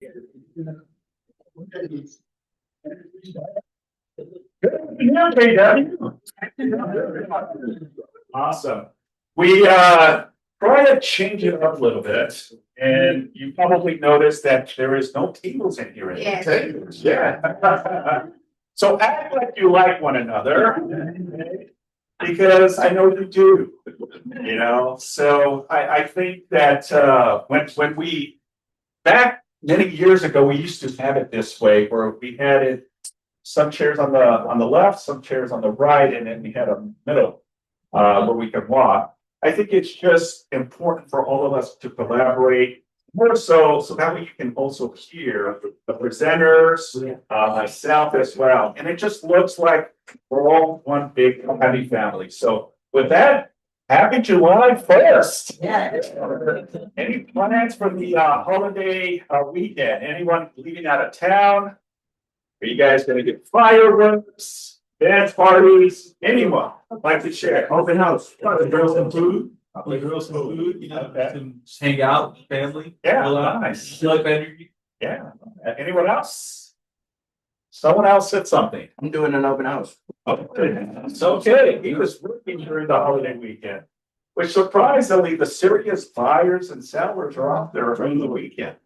Yeah, KW. Awesome. We try to change it up a little bit, and you probably noticed that there is no tables in here. Yes. Tables, yeah. So act like you like one another, because I know you do. You know, so I think that when we back many years ago, we used to have it this way where we had it some chairs on the left, some chairs on the right, and then we had a middle where we could walk. I think it's just important for all of us to collaborate more so that way you can also hear the presenters, myself as well. And it just looks like we're all one big happy family. So with that, happy July 1st. Yeah. Any plans for the holiday weekend? Anyone leaving out of town? Are you guys gonna get fireworks, dance parties? Anyone like to share? Open house. The girls and food. The girls and food, you know, Okay. can just hang out, family. Yeah, chill out, nice. feel like energy. Yeah. Anyone else? Someone else said something. I'm doing an open house. It's okay. He was working during the holiday weekend, which surprisingly, the serious buyers and sellers are out there during the weekend.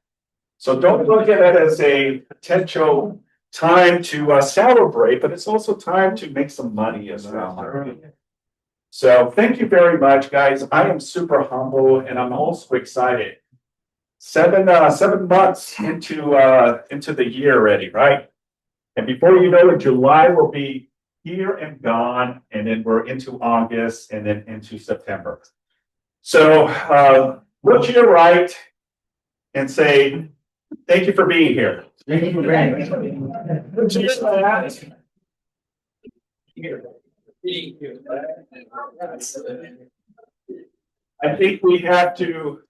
So don't look at it as a potential time to celebrate, but it's also time to make some money as well. So thank you very much, guys. I am super humble and I'm also excited. 7 months into the year already, right? And before you know it, July will be here and gone, and then we're into August and then into September. So look to your right and say, thank you for being here. Thank you for being Look to your left. I think we have to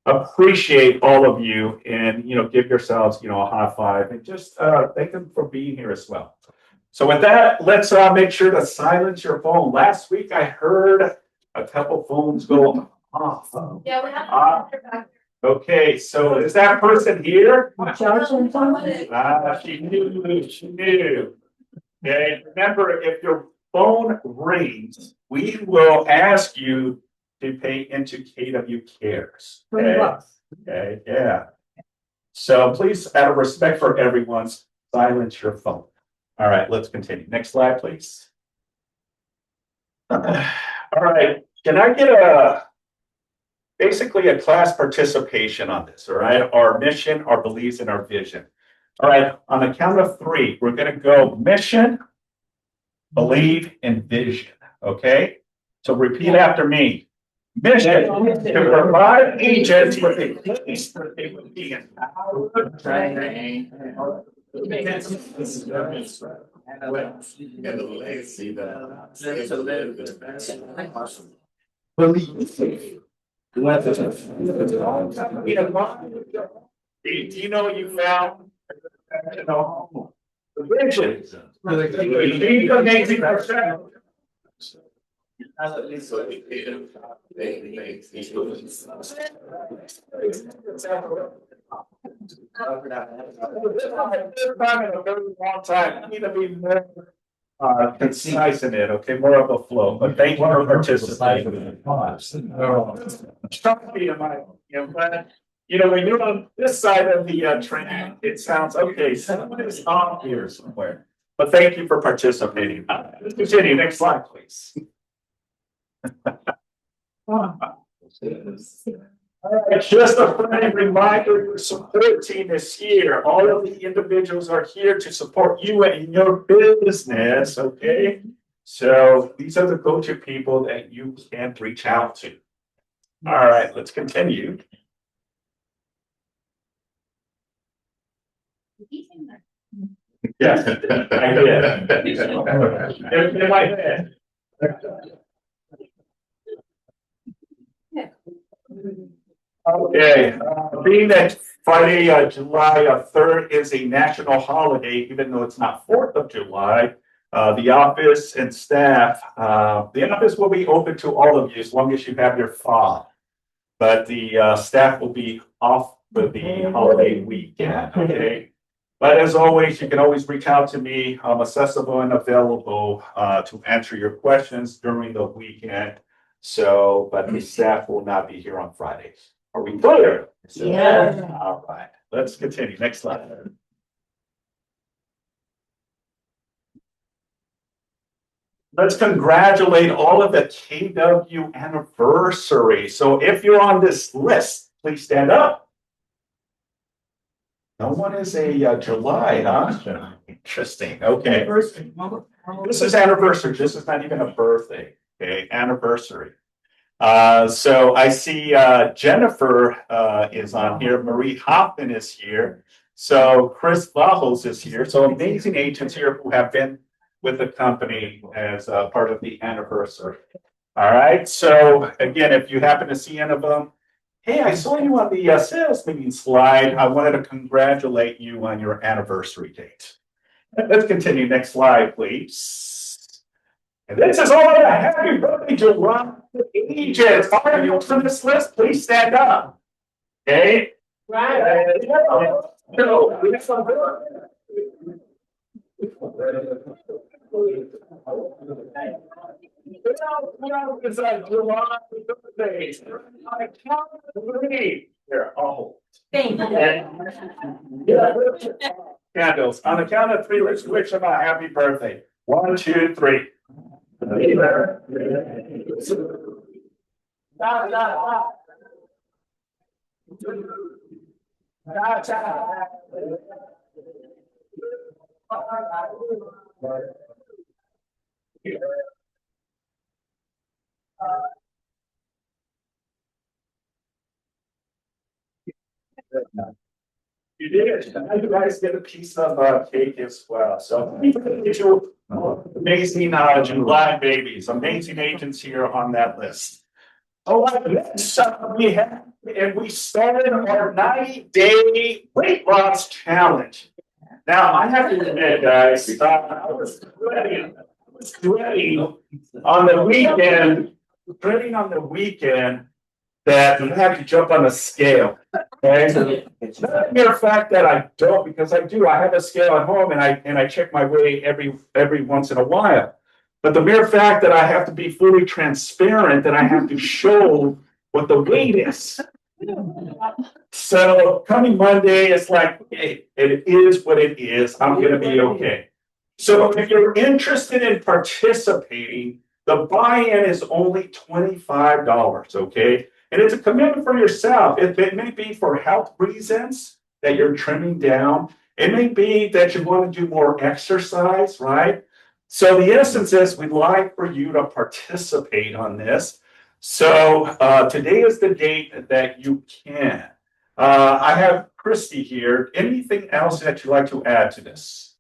appreciate all of you and, give yourselves, a high five and just thank them for being here as well. So with that, let's make sure to silence your phone. Last week, I heard a couple phones go off. Yeah, we have. Okay, so is that person here? Charging somebody? She knew. Okay, remember, if your phone rings, we will ask you to pay into KW Cares. Okay? Okay, yeah. So please, out of respect for everyone, silence your phone. All right, let's continue. Next slide, please. All right, can I get basically a class participation on this, all right? Our mission, our beliefs, and our vision. All right, on the count of 3, we're gonna go mission, believe, and vision, okay? So repeat after me. Mission to provide agents with a place where they would be empowered, trained, And the legacy that to live the best. believe. Do you know what you found? The vision. The amazing percent. Long time. I need to be more concise in it, okay, more of a flow, but thank you for participating. Trust me, but when you're on this side of the train, it sounds okay, someone is on here somewhere. But thank you for participating. Let's continue. Next slide, please. All right, just a friendly reminder, your support team is here. All of the individuals are here to support you and your business, okay? So these are the go-to people that you can reach out to. All right, let's continue. Yes, I did. In my head. Okay, being that Friday, July 3rd is a national holiday, even though it's not 4th of July, the office and staff, the office will be open to all of you as long as you have your fob. But the staff will be off for the holiday weekend, okay? But as always, you can always reach out to me. I'm accessible and available to answer your questions during the weekend. So, but the staff will not be here on Fridays. Are we clear? Yeah. All right, let's continue. Next slide. Let's congratulate all of the KW anniversary. So if you're on this list, please stand up. No one is a July, huh? Interesting, okay. This is anniversary, this is not even a birthday, okay, anniversary. So I see Jennifer is on here, Marie Hoffman is here. So Chris Vajos is here, so amazing agents here who have been with the company as part of the anniversary. All right, so again, if you happen to see any of them, hey, I saw you on the sales meeting slide. I wanted to congratulate you on your anniversary date. Let's continue. Next slide, please. And this is all about happy birthday to Ron agents. Are you on this list? Please stand up. Okay. Right. Here, I'll hold. Candles. On the count of three, let's wish them a happy birthday. 1, 2, 3. You did. Now you guys get a piece of cake as well. So amazing July babies, amazing agents here on that list. Oh, next we have, and we started our 90-day weight loss challenge. Now I have to admit, guys, I was dreading on the weekend, that you have to jump on a scale. Okay, it's not a mere fact that I don't, because I do. I have a scale at home, and I check my weight every once in a while. But the mere fact that I have to be fully transparent, that I have to show what the weight is. So coming Monday, it's like, hey, it is what it is. I'm going to be okay. So if you're interested in participating, the buy-in is only $25. Okay. And it's a commitment for yourself. It may be for health reasons that you're trimming down. It may be that you want to do more exercise, right? So the essence is we'd like for you to participate on this. So today is the date that you can. I have Christy here. Anything else that you'd like to add to this?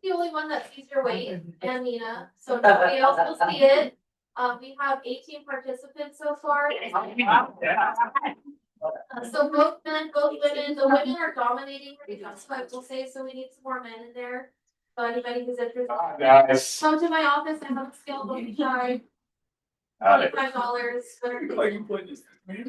The only one that sees your weight, and Nina, so nobody else will see it. We have 18 participants so far. So both men, both women, the women are dominating right now, so I will say, so we need some more men in there. So anybody who's interested, Guys. come to my office, I have a scale, don't be shy. $25, whatever.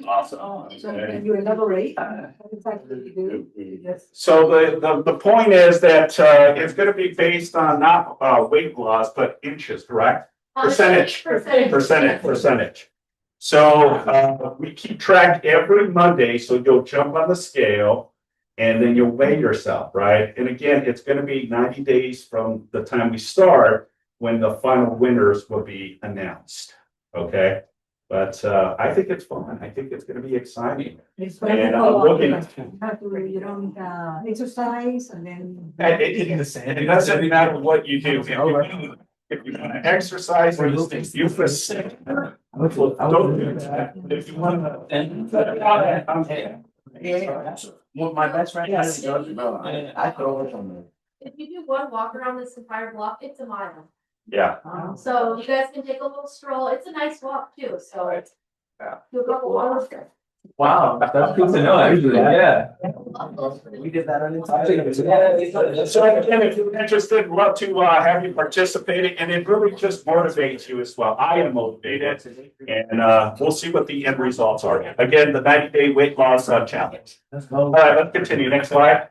Awesome. So can you elaborate? What exactly you do? Yes. So the point is that it's going to be based on not weight loss, but inches, correct? Percentage. Percentage. So we keep track every Monday, so you'll jump on the scale and then you'll weigh yourself, right? And again, it's going to be 90 days from the time we start when the final winners will be announced, okay? But I think it's fun. I think it's going to be exciting. It's And very I'm looking- You have to, you don't exercise and then. It doesn't matter what you do. If you want to exercise, or you feel sick, don't do that. If you want to. Well, my best friend has Yes. I throw it on If you do one walk around this entire block, it's a mile. Yeah, So you guys can take a little stroll. It's a nice walk too, so. Yeah. Do a couple walks. Wow, that's good to know, actually, yeah. We did that on So again, if you're interested, love to have you participating, and it really just motivates you as well. I am motivated, and we'll see what the end results are. Again, the 90-day weight loss challenge. All right, let's continue. Next slide.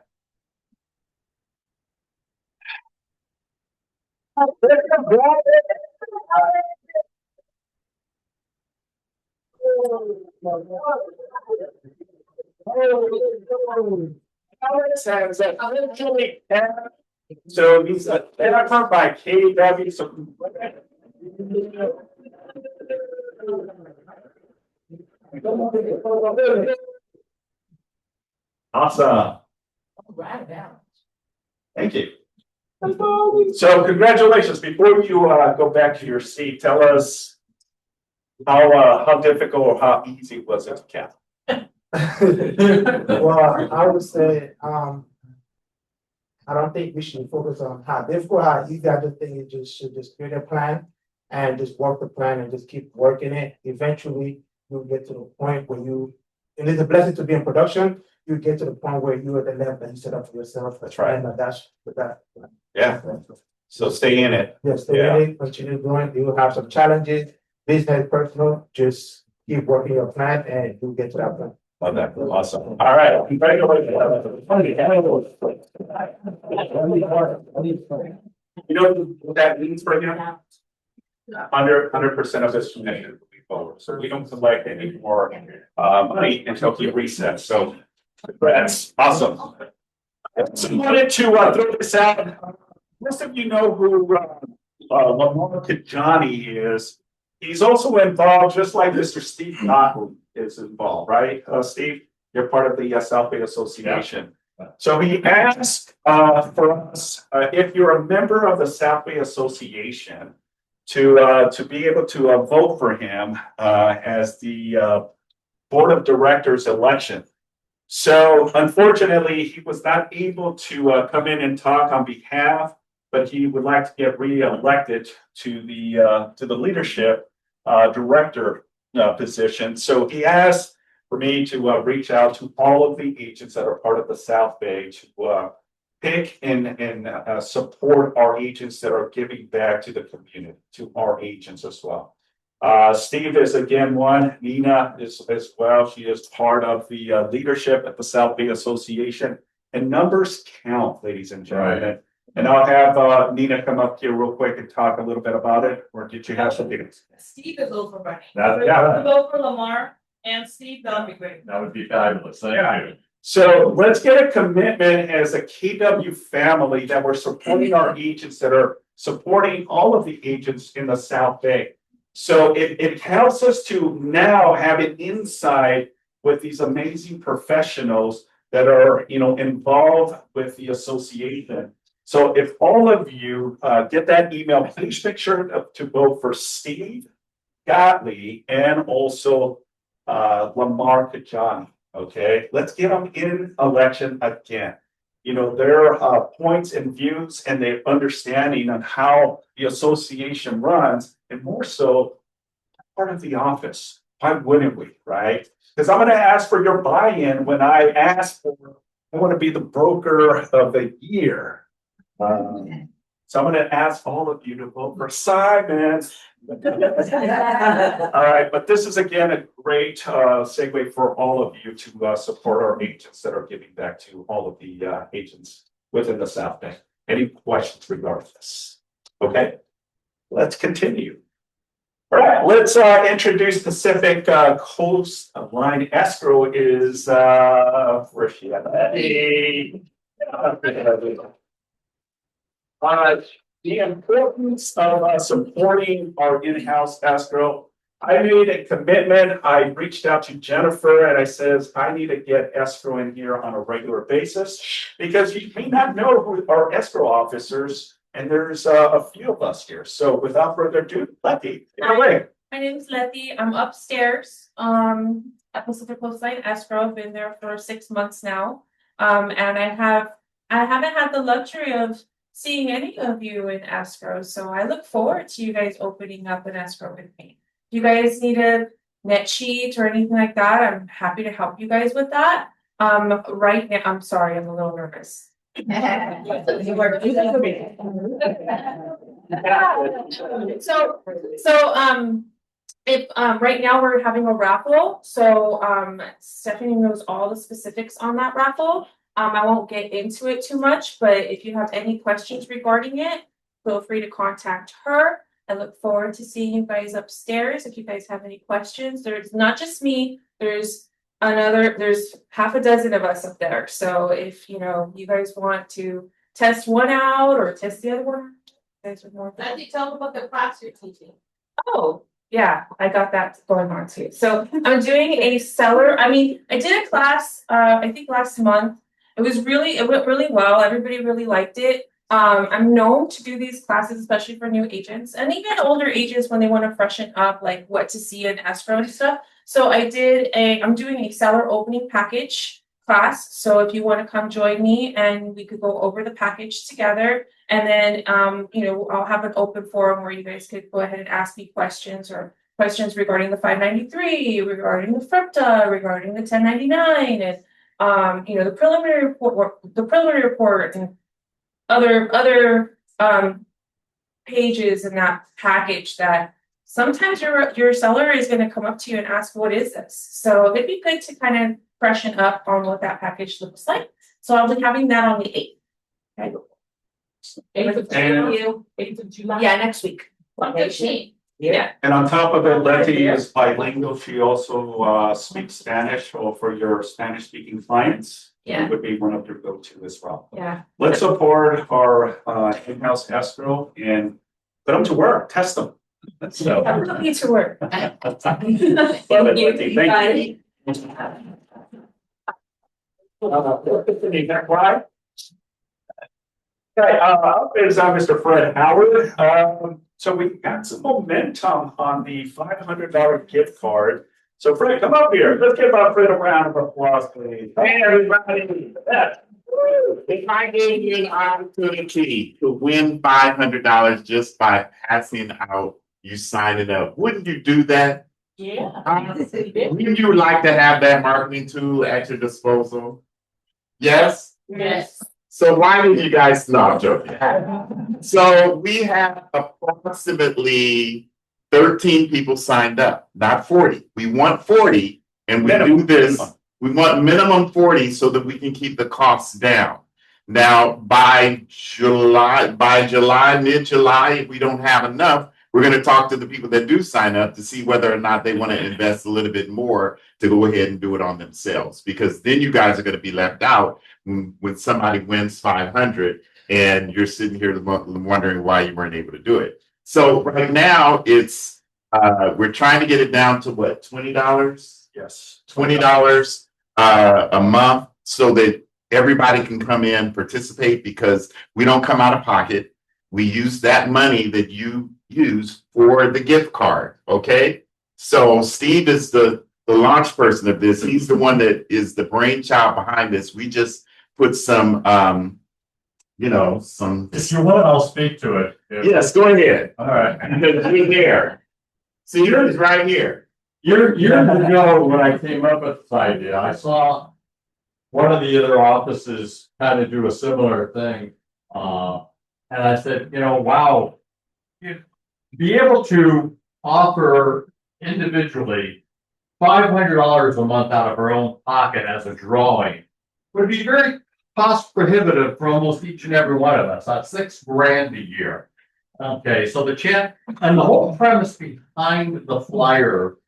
So he's a editor by KW. So awesome. Thank you. So congratulations. Before you go back to your seat, tell us how difficult or how easy was it to count? Well, I would say, I don't think we should focus on how difficult, how easy. I just think it just should just create a plan and just work the plan and just keep working it. Eventually, you'll get to the point where and it's a blessing to be in production. You get to the point where you are the level that you set up for yourself. That's right. And that's that. Yeah. So stay in it. Yes, stay in it, continue doing. You will have some challenges, business, personal. Just keep working your plan and you'll get to that point. Love that. Awesome. All right. Congratulations. You know what that means for you? 100% of this commission will be forward. So we don't collect any more money until he resets. So that's awesome. So I wanted to throw this out. Most of you know who Lamar Kajani is. He's also involved, just like Mr. Steve Gottlieb is involved, right? Steve, you're part of the South Bay Association. Yeah. So he asked for us, if you're a member of the South Bay Association, to be able to vote for him as the board of directors election. So unfortunately, he was not able to come in and talk on behalf, but he would like to get re-elected to the leadership director position. So he asked for me to reach out to all of the agents that are part of the South Bay to pick and support our agents that are giving back to the community, to our agents as well. Steve is again one. Nina is as well. She is part of the leadership at the South Bay Association. And numbers count, ladies and gentlemen. Right. And I'll have Nina come up here real quick and talk a little bit about it. Or did you have something? Steve is over running. Yeah. Vote for Lamar and Steve, that would be great. That would be fabulous. Thank you. So let's get a commitment as a KW family that we're supporting our agents that are supporting all of the agents in the South Bay. So it helps us to now have an insight with these amazing professionals that are, involved with the association. So if all of you get that email, please make sure to vote for Steve Gottlieb and also Lamar Kajani. Okay, let's get them in election again. Their points and views and their understanding on how the association runs, and more so part of the office. Why wouldn't we, right? Because I'm going to ask for your buy-in when I want to be the broker of the year. So I'm going to ask all of you to vote for Simon. All right, but this is again a great segue for all of you to support our agents that are giving back to all of the agents within the South Bay. Any questions regarding this? Okay, let's continue. All right, let's introduce Pacific Coast Line Escrow is where she at? The importance of supporting our in-house escrow. I made a commitment. I reached out to Jennifer and I says, I need to get escrow in here on a regular basis because you may not know who our escrow officers, and there's a few of us here. So without further ado, Letty, take it away. My name is Letty. I'm upstairs at Pacific Coast Line Escrow. I've been there for 6 months now. And I haven't had the luxury of seeing any of you in escrow. So I look forward to you guys opening up an escrow with me. If you guys need to net sheet or anything like that, I'm happy to help you guys with that. Right now, I'm sorry, I'm a little nervous. So, if, right now we're having a raffle, so, Stephanie knows all the specifics on that raffle. I won't get into it too much, but if you have any questions regarding it, feel free to contact her. I look forward to seeing you guys upstairs. If you guys have any questions, there's not just me, there's half a dozen of us up there. So if, you know, you guys want to test one out or test the other one, you guys are more. I think tell them about the class you're teaching. Oh, yeah, I got that going on too. So I'm doing a seller, I did a class, I think last month. It went really well. Everybody really liked it. I'm known to do these classes, especially for new agents and even older agents when they want to freshen up, like what to see in escrow and stuff. So I'm doing a seller opening package class. So if you want to come join me and we could go over the package together, and then, I'll have an open forum where you guys could go ahead and ask me questions regarding the 593, regarding the FRPTA, regarding the 1099, and, the preliminary report and other pages in that package that sometimes your seller is going to come up to you and ask, what is this? So it'd be good to kind of freshen up on what that package looks like. So I'll be having that on the 8th. Okay. 8th of July. Yeah, next week. 1:15. Yeah. And on top of it, Letty is bilingual. She also speaks Spanish, or for your Spanish speaking clients. Yeah. It would be one of your go-to as well. Yeah. Let's support our in-house escrow and put them to work, test them. So. I'm looking to work. Love it, Letty. Thank you. Why? Okay, up is Mr. Fred Howard. So we got some momentum on the $500 gift card. So Fred, come up here. Let's give Fred a round of applause, please. Hey, everybody. If I gave you an opportunity to win $500 just by passing out, you signing up, wouldn't you do that? Yeah. Wouldn't you like to have that marketing tool at your disposal? Yes? Yes. So why did you guys not joking? So we have approximately 13 people signed up, not 40. We want 40, and we do this. We want minimum 40 so that we can keep the costs down. Now, by July, mid-July, if we don't have enough, we're going to talk to the people that do sign up to see whether or not they want to invest a little bit more to go ahead and do it on themselves. Because then you guys are going to be left out when somebody wins 500 and you're sitting here wondering why you weren't able to do it. So right now it's we're trying to get it down to what, $20? Yes. $20 a month so that everybody can come in, participate, because we don't come out of pocket. We use that money that you use for the gift card. Okay. So Steve is the launch person of this. He's the one that is the brainchild behind this. We just put some some. If you want, I'll speak to it. Yes, go ahead. All right. Because we're there. See, he's right here. Years ago, when I came up with this idea, I saw one of the other offices kind of do a similar thing. And I said, wow, be able to offer individually $500 a month out of our own pocket as a drawing would be very cost prohibitive for almost each and every one of us. That's $6,000 a year. Okay, so the whole premise behind the flyer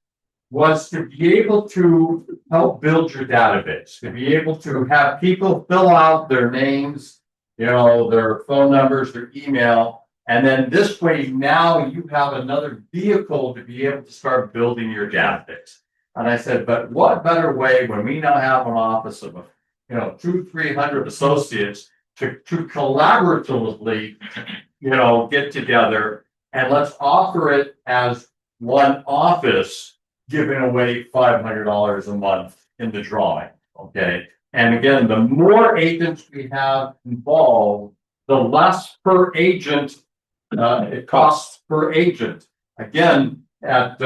was to be able to help build your database, to be able to have people fill out their names, their phone numbers, their email, and then this way now you have another vehicle to be able to start building your database. And I said, but what better way when we now have an office of 200-300 associates to collaboratively get together and let's offer it as one office giving away $500 a month in the drawing. Okay. And again, the more agents we have involved, the less per agent it costs per agent. Again, at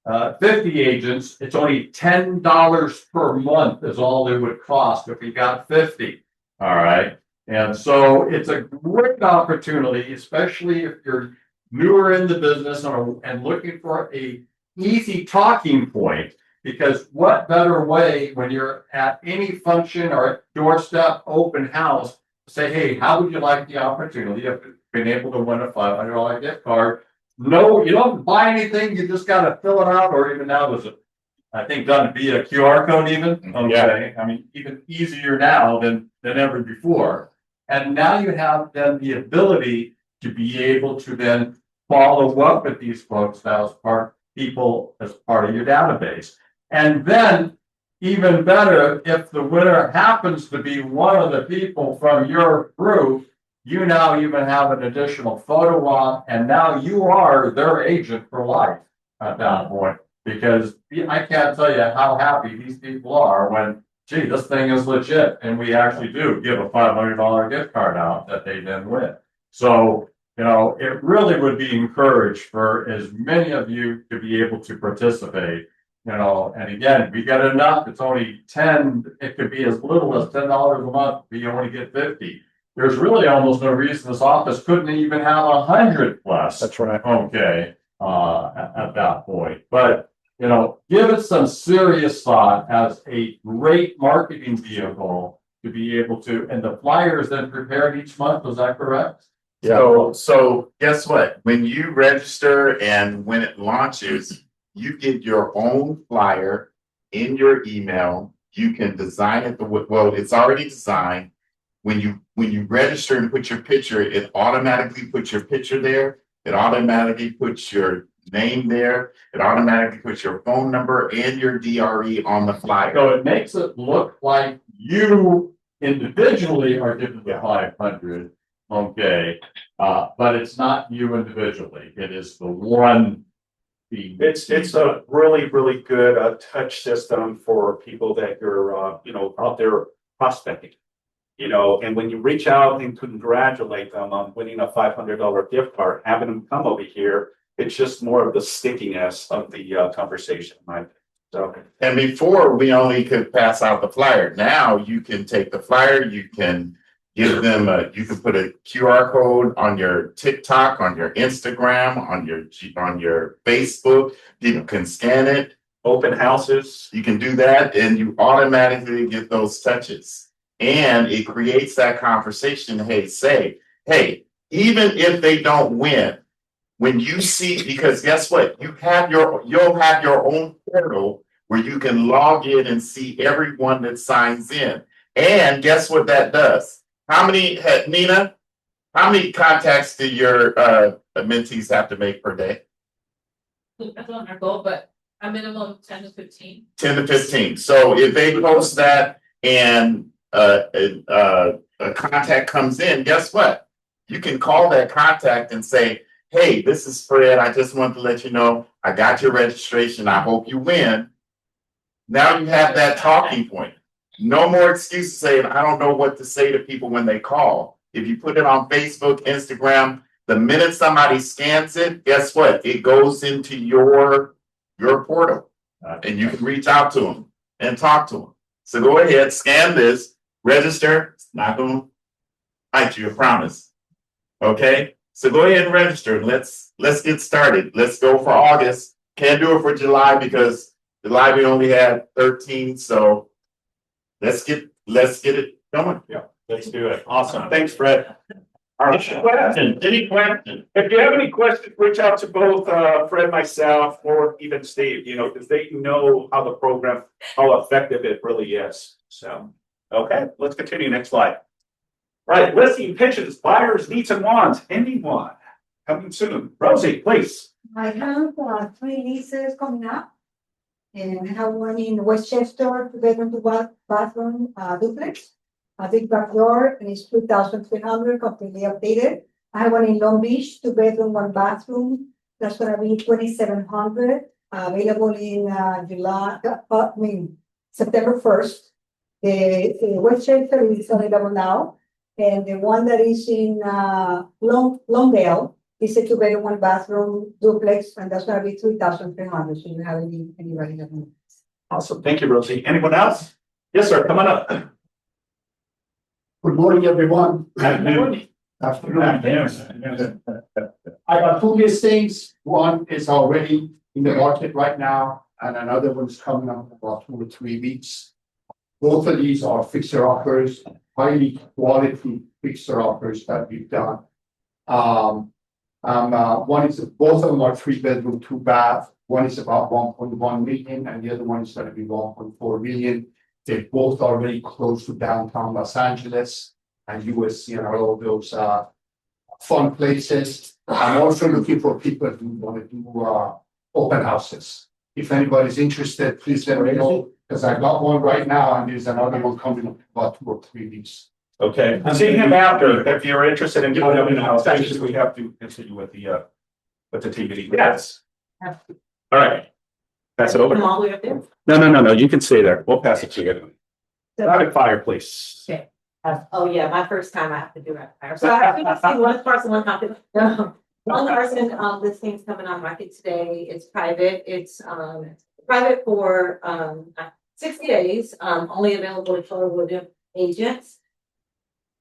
50 agents, it's only $10 per month is all it would cost if we got 50. All right. And so it's a great opportunity, especially if you're newer in the business and looking for a easy talking point. Because what better way when you're at any function or doorstep open house, say, hey, how would you like the opportunity of being able to win a $500 gift card? No, you don't buy anything, you just gotta fill it out, or even now there's I think done via QR code even, okay, I mean, even easier now than ever before. And now you have then the ability to be able to then follow up with these folks now as part of your database. And then even better, if the winner happens to be one of the people from your group, you now even have an additional photo op, and now you are their agent for life at that point. Because I can't tell you how happy these people are when, gee, this thing is legit, and we actually do give a $500 gift card out that they then win. So, it really would be encouraged for as many of you to be able to participate. And again, we get enough, it's only 10, it could be as little as $10 a month, but you only get 50. There's really almost no reason this office couldn't even have 100 plus. That's right. Okay, at that point. But, give it some serious thought as a great marketing vehicle to be able to, and the flyer is then prepared each month, is that correct? So guess what? When you register and when it launches, you get your own flyer in your email. You can design it it's already designed. When you register and put your picture, it automatically puts your picture there. It automatically puts your name there. It automatically puts your phone number and your DRE on the flyer. So it makes it look like you individually are given the 500. Okay, but it's not you individually. It is the one. It's a really, really good touch system for people that you're out there prospecting. And when you reach out and congratulate them on winning a $500 gift card, having them come over here, it's just more of the stickiness of the conversation, right? So, and before we only could pass out the flyer. Now you can take the flyer, you can give them you can put a QR code on your TikTok, on your Instagram, on your Facebook. You can scan it. Open houses. You can do that, and you automatically get those touches. And it creates that conversation. Hey, even if they don't win, when you see, because guess what? You'll have your own portal where you can log in and see everyone that signs in. And guess what that does? Nina, how many contacts do your mentees have to make per day? That's not our goal, but a minimum of 10 to 15. 10 to 15. So if they post that and a contact comes in, guess what? You can call that contact and say, hey, this is Fred. I just wanted to let you know I got your registration. I hope you win. Now you have that talking point. No more excuses saying, I don't know what to say to people when they call. If you put it on Facebook, Instagram, the minute somebody scans it, guess what? It goes into your portal and you can reach out to them and talk to them. So go ahead, scan this, register. It's not going to bite you, I promise. Okay? So go ahead and register. Let's get started. Let's go for August. Can't do it for July because July we only had 13. So let's get it going. Yeah, let's do it. Awesome. Thanks, Fred. All right. Any questions? If you have any questions, reach out to both Fred, myself, or even Steve, because they know how the program, how effective it really is. So, okay, let's continue. Next slide. Right, listing pitches, buyers, needs and wants, anyone coming soon. Rosie, please. I have 3 leases coming up. And I have one in Westchester, 2-bedroom, 2-bathroom duplex. A big backyard, and it's 2,300, completely updated. I have one in Long Beach, 2-bedroom, 1-bathroom. That's gonna be 2,700, available in September 1st. The Westchester is available now. And the one that is in Longdale It's a 2 bedroom, 1 bathroom duplex, and that's gonna be 3,300, so you have anybody that wants. Awesome. Thank you, Rosie. Anyone else? Yes, sir. Come on up. Good morning, everyone. Afternoon. Afternoon. I got two listings. One is already in the market right now, and another one's coming up in about 2 or 3 weeks. Both of these are fixer uppers, highly quality fixer uppers that we've done. One is, both of them are 3 bedroom, 2 bath. One is about 1.1 million, and the other one is going to be 1.4 million. They both are very close to downtown Los Angeles, and USC and all of those fun places. I'm also looking for people who want to do open houses. If anybody's interested, please let me know, because I got one right now, and there's another one coming up in about 2 or 3 weeks. Okay, see him after, if you're interested in doing open house, actually, we have to continue with the TBD. Yes. All right. Pass it over. Come all the way up there. No, you can stay there. We'll pass it to you. Rapid fire, please. Okay. Oh, yeah, my first time I have to do rapid fire. So I have to see one person, one topic. One person, this thing's coming on market today. It's private. It's private for 60 days, only available to Colorado agents.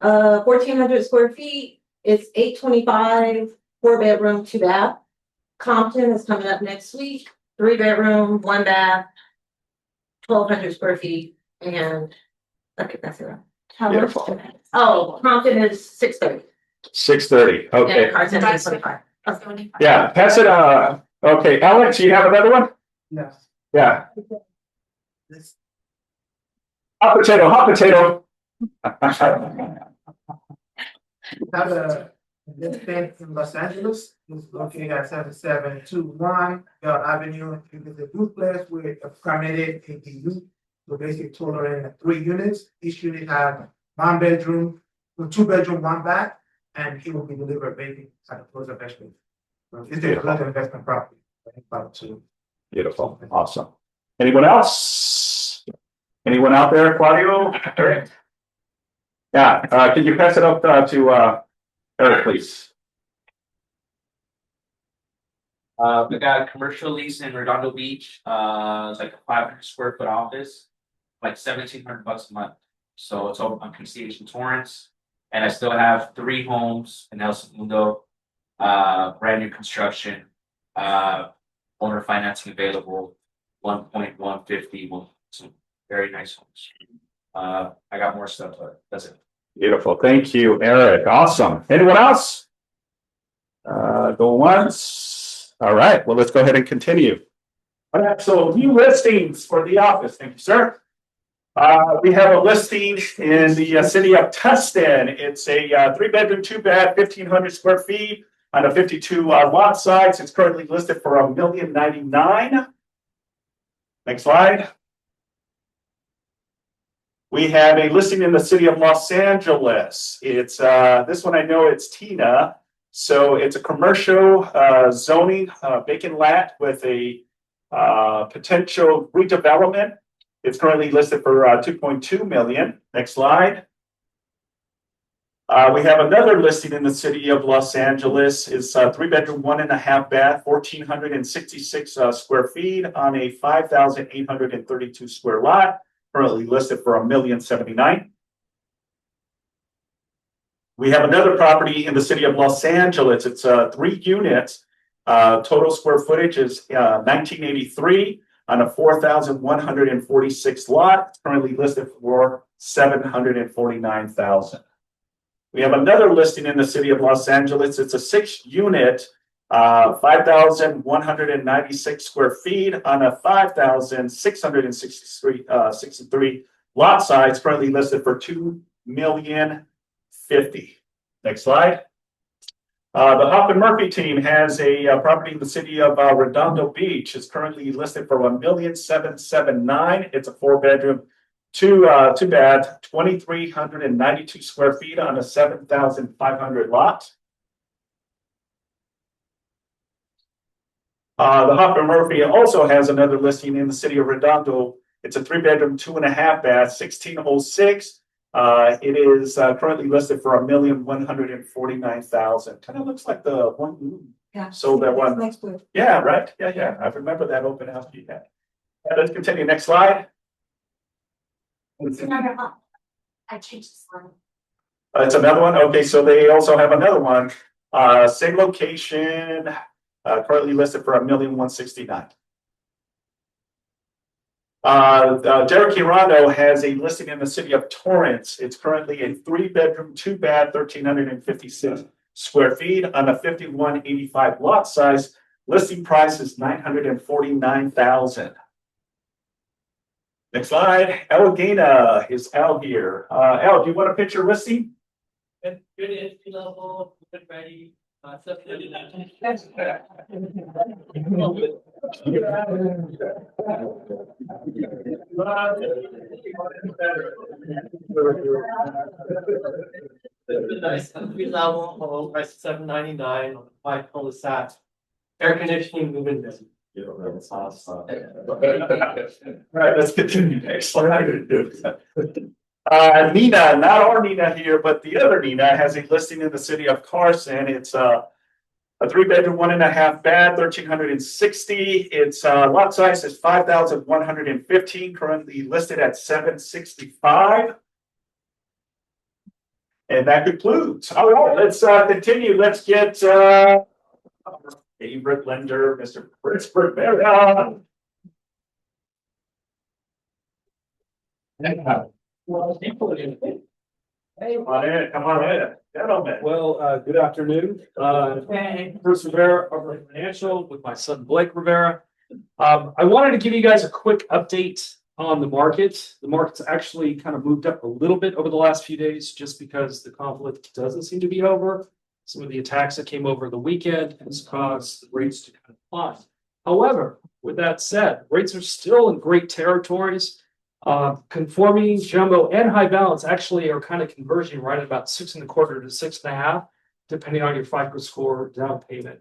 1,400 square feet. It's 825, 4 bedroom, 2 bath. Compton is coming up next week. 3 bedroom, 1 bath, 1,200 square feet, and I think that's it. Beautiful. Oh, Compton is 630. 6:30, okay. And Carson is 25. Yeah, pass it, okay, Alex, you have another one? Yes. Yeah, This, hot potato. have a listing in Los Angeles, it's located at 7721 Bell Avenue. It is a duplex with a permitted ADU. So basically totaling 3 units. Each unit have 1 bedroom, 2 bedroom, 1 bath, and it will be delivered vacant at the close of escrow. So it's a good investment property. About to. Beautiful, awesome. Anyone else? Anyone out there, Claudio? Eric? Yeah, can you pass it up to Eric, please? We got a commercial lease in Redondo Beach, it's like a 500 square foot office, like $1,700 a month. So it's over on Constellation Torrance, and I still have 3 homes in El Segundo, brand new construction, owner financing available, 1.150, some very nice homes. I got more stuff, but that's it. Beautiful, thank you, Eric, awesome. Anyone else? Go once. All right, well, let's go ahead and continue. All right, so new listings for the office, thank you, sir. We have a listing in the city of Tustin. It's a 3 bedroom, 2 bath, 1,500 square feet on a 52 lot size. It's currently listed for $1,099,000. Next slide. We have a listing in the city of Los Angeles. It's this one I know it's Tina. So it's a commercial zoning vacant lot with a potential redevelopment. It's currently listed for $2.2 million. Next slide. We have another listing in the city of Los Angeles. It's 3 bedroom, 1.5 bath, 1,466 square feet on a 5,832 square lot. Currently listed for $1,079,000. We have another property in the city of Los Angeles. It's 3 units. Total square footage is 1983 on a 4,146 lot. Currently listed for $749,000. We have another listing in the city of Los Angeles. It's a 6 unit, 5,196 square feet on a 5,663 lot size. Currently listed for $2,050,000. Next slide. The Hoffman Murphy team has a property in the city of Redondo Beach. It's currently listed for $1,779,000. It's a 4 bedroom, 2 bath, 2,392 square feet on a 7,500 lot. The Hoffman Murphy also has another listing in the city of Redondo. It's a 3 bedroom, 2.5 bath, 1606 It is currently listed for $1,149,000. Kind of looks like the one. Yeah. So that one- Next to it. Yeah, right. Yeah. I remember that open house you had. Let's continue. Next slide. I changed this one. It's another one. Okay, so they also have another one. Same location, currently listed for $1,169,000. Derek Hirano has a listing in the city of Torrance. It's currently a 3-bedroom, 2-bath, 1,356 square feet on a 5185 lot size. Listing price is $949,000. Next slide. Alleghena is Al here. Al, do you want to pitch your listing? Good entry level, good ready, nice entry level, home price $799 on 5 cul-de-sac. Air conditioning, moving. All right, let's continue. Next slide. Nina, not our Nina here, but the other Nina has a listing in the city of Carson. It's a 3-bedroom, 1.5 bath, 1,360. Its lot size is 5,115, currently listed at 765. And that concludes. All right, let's continue. Let's get our favorite lender, Mr. Fritz Rivera. Hey, come on in, gentlemen. Well, good afternoon. Bruce Rivera, Arbor Financial, with my son Blake Rivera. I wanted to give you guys a quick update on the market. The market's actually kind of moved up a little bit over the last few days, just because the conflict doesn't seem to be over. Some of the attacks that came over the weekend has caused rates to kind of climb. However, with that said, rates are still in great territories. Conforming, jumbo, and high balance actually are kind of converging right at about 6.25 to 6.5, depending on your FICO score, down payment,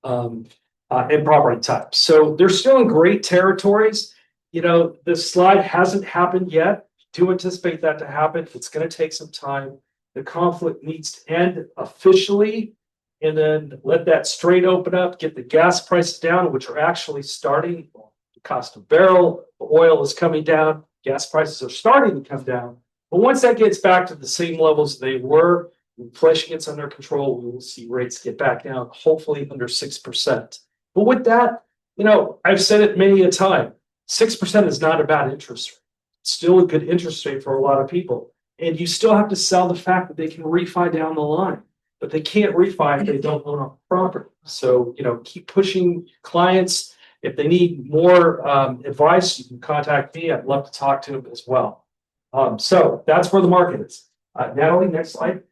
and property type. So they're still in great territories. You know, the slide hasn't happened yet. Do anticipate that to happen. It's going to take some time. The conflict needs to end officially, and then let that strait open up, get the gas prices down, which are actually starting. The cost of barrel, the oil is coming down, gas prices are starting to come down. But once that gets back to the same levels they were, inflation gets under control, we will see rates get back down, hopefully under 6%. But with that, you know, I've said it many a time, 6% is not a bad interest rate. It's still a good interest rate for a lot of people. And you still have to sell the fact that they can refi down the line, but they can't refi if they don't own a property. So, you know, keep pushing clients. If they need more advice, you can contact me. I'd love to talk to them as well. So that's where the market is. Natalie, next slide.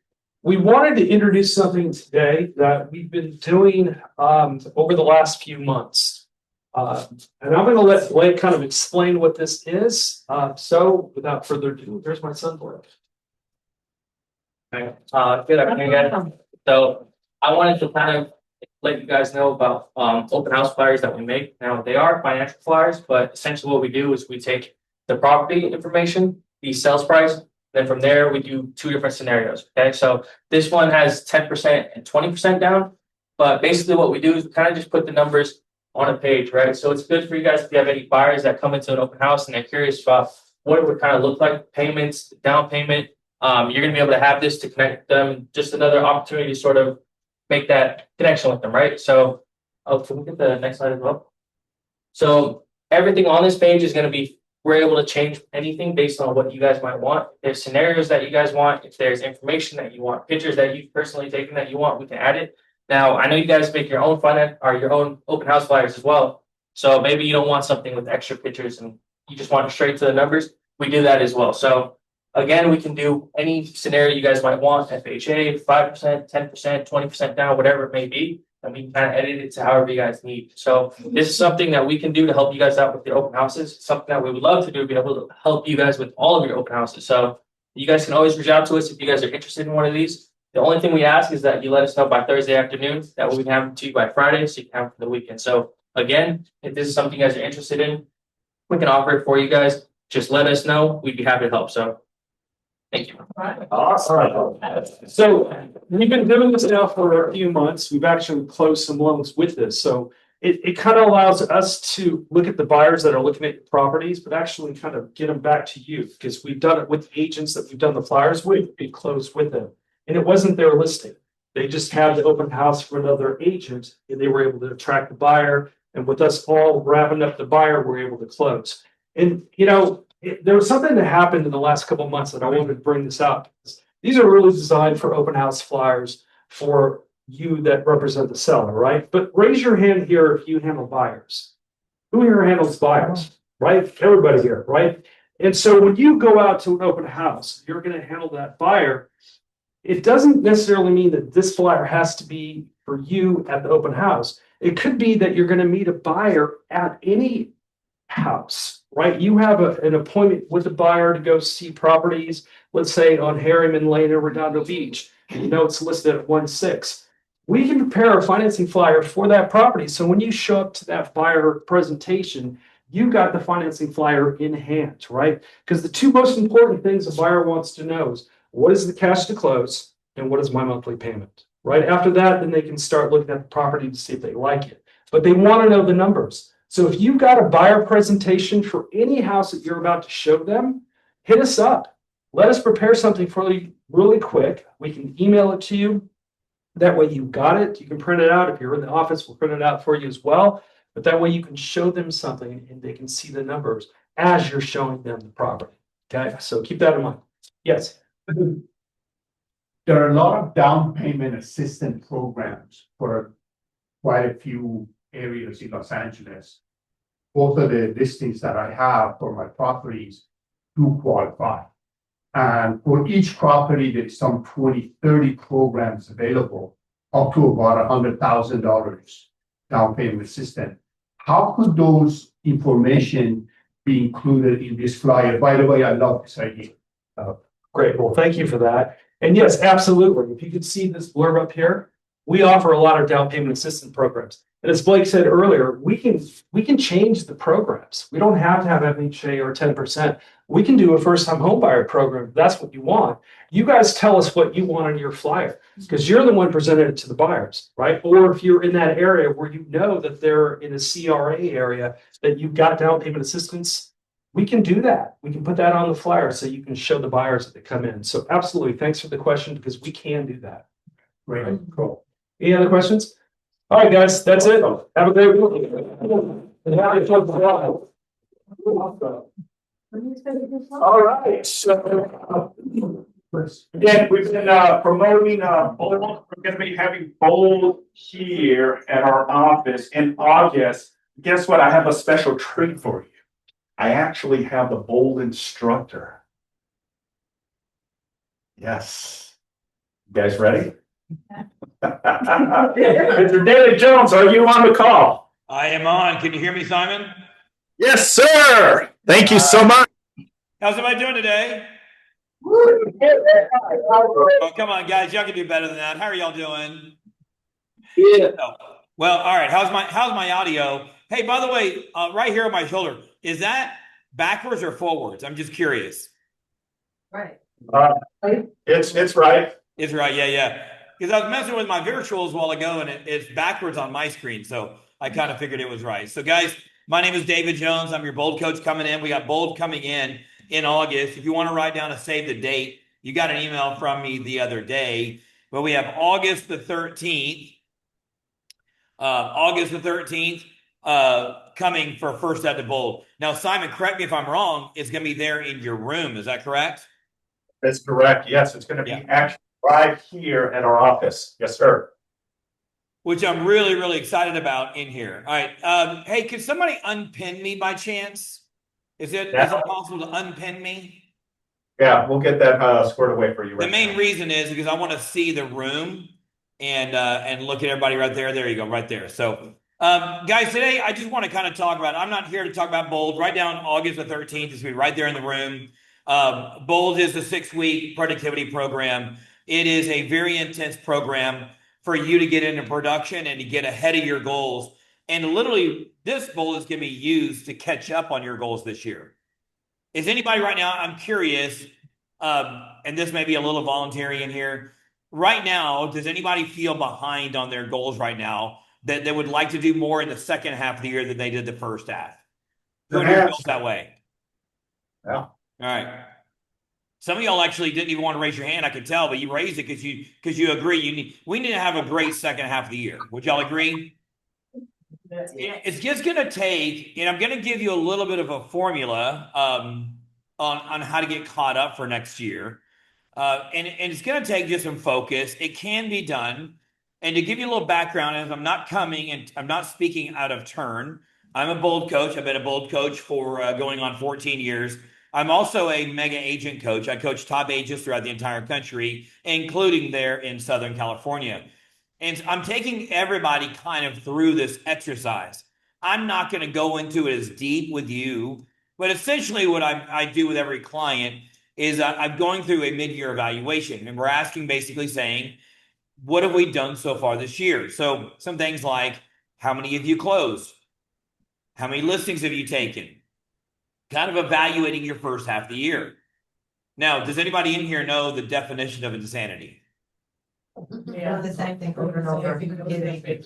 We wanted to introduce something today that we've been doing over the last few months. And I'm going to let Blake kind of explain what this is. So without further ado, there's my son, Blake. Good afternoon, guys. So I wanted to kind of let you guys know about open house flyers that we make. Now, they are financial flyers, but essentially what we do is we take the property information, the sales price, then from there we do 2 different scenarios. Okay, so this one has 10% and 20% down, but basically what we do is we kind of just put the numbers on a page, right? So it's good for you guys if you have any buyers that come into an open house and they're curious about what it would kind of look like, payments, down payment. You're going to be able to have this to connect them, just another opportunity to sort of make that connection with them, right? So, can we get the next slide as well? So everything on this page is going to be, we're able to change anything based on what you guys might want. If there's scenarios that you guys want, if there's information that you want, pictures that you've personally taken that you want, we can add it. Now, I know you guys make your own your own open house flyers as well. So maybe you don't want something with extra pictures and you just want straight to the numbers. We do that as well. So again, we can do any scenario you guys might want, FHA, 5%, 10%, 20% down, whatever it may be. And we can kind of edit it to however you guys need. So this is something that we can do to help you guys out with your open houses. Something that we would love to do, be able to help you guys with all of your open houses. So you guys can always reach out to us if you guys are interested in one of these. The only thing we ask is that you let us know by Thursday afternoon. That way we can have them to you by Friday, so you can have them for the weekend. So again, if this is something you guys are interested in, we can offer it for you guys. Just let us know. We'd be happy to help. So Thank you. Awesome. So we've been doing this now for a few months. We've actually closed some loans with this. So it kind of allows us to look at the buyers that are looking at your properties, but actually kind of get them back to you because we've done it with agents that we've done the flyers with, we closed with them. And it wasn't their listing. They just had the open house for another agent and they were able to attract the buyer. And with us all wrapping up the buyer, we're able to close. And, you know, there was something that happened in the last couple of months that I wanted to bring this up. These are really designed for open house flyers for you that represent the seller, right? But raise your hand here if you handle buyers. Who here handles buyers, right? Everybody here, right? And so when you go out to an open house, you're going to handle that buyer. It doesn't necessarily mean that this flyer has to be for you at the open house. It could be that you're going to meet a buyer at any house, right? You have an appointment with the buyer to go see properties, let's say on Harriman Lane or Redondo Beach. You know it's listed at 1.6. We can prepare a financing flyer for that property. So when you show up to that buyer presentation, you got the financing flyer in hand, right? Because the two most important things a buyer wants to know is what is the cash to close and what is my monthly payment, right? After that, then they can start looking at the property to see if they like it. But they want to know the numbers. So if you've got a buyer presentation for any house that you're about to show them, hit us up. Let us prepare something for you really quick. We can email it to you. That way you got it. You can print it out. If you're in the office, we'll print it out for you as well. But that way you can show them something and they can see the numbers as you're showing them the property. Okay, so keep that in mind. Yes. There are a lot of down payment assistance programs for quite a few areas in Los Angeles. Both of the listings that I have for my properties do qualify. And for each property, there's some 20, 30 programs available, up to about $100,000 down payment assistance. How could those information be included in this flyer? By the way, I love this idea. Great. Well, thank you for that. And yes, absolutely. If you could see this blurb up here, we offer a lot of down payment assistance programs. And as Blake said earlier, we can change the programs. We don't have to have FHA or 10%. We can do a first-time homebuyer program if that's what you want. You guys tell us what you want on your flyer because you're the one presenting it to the buyers, right? Or if you're in that area where you know that they're in a CRA area that you've got down payment assistance, we can do that. We can put that on the flyer so you can show the buyers that they come in. So absolutely, thanks for the question because we can do that. Great, cool. Any other questions? All right, guys, that's it. Have a great week. All right, so again, we've been promoting Bold. We're going to be having Bold here at our office in August. Guess what? I have a special treat for you. I actually have the Bold instructor. Yes. You guys ready? Mr. David Jones, are you on the call? I am on. Can you hear me, Simon? Yes, sir. Thank you so much. How's everybody doing today? Oh, come on, guys. Y'all can do better than that. How are y'all doing? Yeah. Oh, well, all right. How's my audio? Hey, by the way, right here on my shoulder, is that backwards or forwards? I'm just curious. Right. It's right. It's right. Yeah. Because I was messing with my virtuals a while ago and it's backwards on my screen. So I kind of figured it was right. So guys, my name is David Jones. I'm your Bold coach coming in. We got Bold coming in August. If you want to write down and save the date, you got an email from me the other day, but we have August the 13th, coming for First Step to Bold. Now, Simon, correct me if I'm wrong. It's going to be there in your room. Is that correct? That's correct. Yes, it's going to be actually right here at our office. Yes, sir. Which I'm really, really excited about in here. All right. Hey, could somebody unpin me by chance? Is it possible to unpin me? Yeah, we'll get that squared away for you. The main reason is because I want to see the room and look at everybody right there. There you go, right there. So, guys, today I just want to kind of talk about. I'm not here to talk about Bold. Write down August the 13th. It's going to be right there in the room. Bold is a 6-week productivity program. It is a very intense program for you to get into production and to get ahead of your goals. And literally, this Bold is going to be used to catch up on your goals this year. Is anybody right now, I'm curious, and this may be a little voluntary in here. Right now, does anybody feel behind on their goals right now that they would like to do more in the second half of the year than they did the first half? Who in here feels that way? Yeah. All right. Some of y'all actually didn't even want to raise your hand, I could tell, but you raised it because you agree we need to have a great second half of the year. Would y'all agree? It's just gonna take, and I'm gonna give you a little bit of a formula on how to get caught up for next year. And it's gonna take just some focus. It can be done. And to give you a little background, as I'm not coming and I'm not speaking out of turn, I'm a Bold coach. I've been a Bold coach for going on 14 years. I'm also a mega agent coach. I coach top agents throughout the entire country, including there in Southern California. And I'm taking everybody kind of through this exercise. I'm not going to go into it as deep with you, but essentially what I do with every client is I'm going through a mid-year evaluation, and we're asking, basically saying, what have we done so far this year? So some things like, how many have you closed? How many listings have you taken? Kind of evaluating your first half of the year. Now, does anybody in here know the definition of insanity? Yeah, the same thing over and over.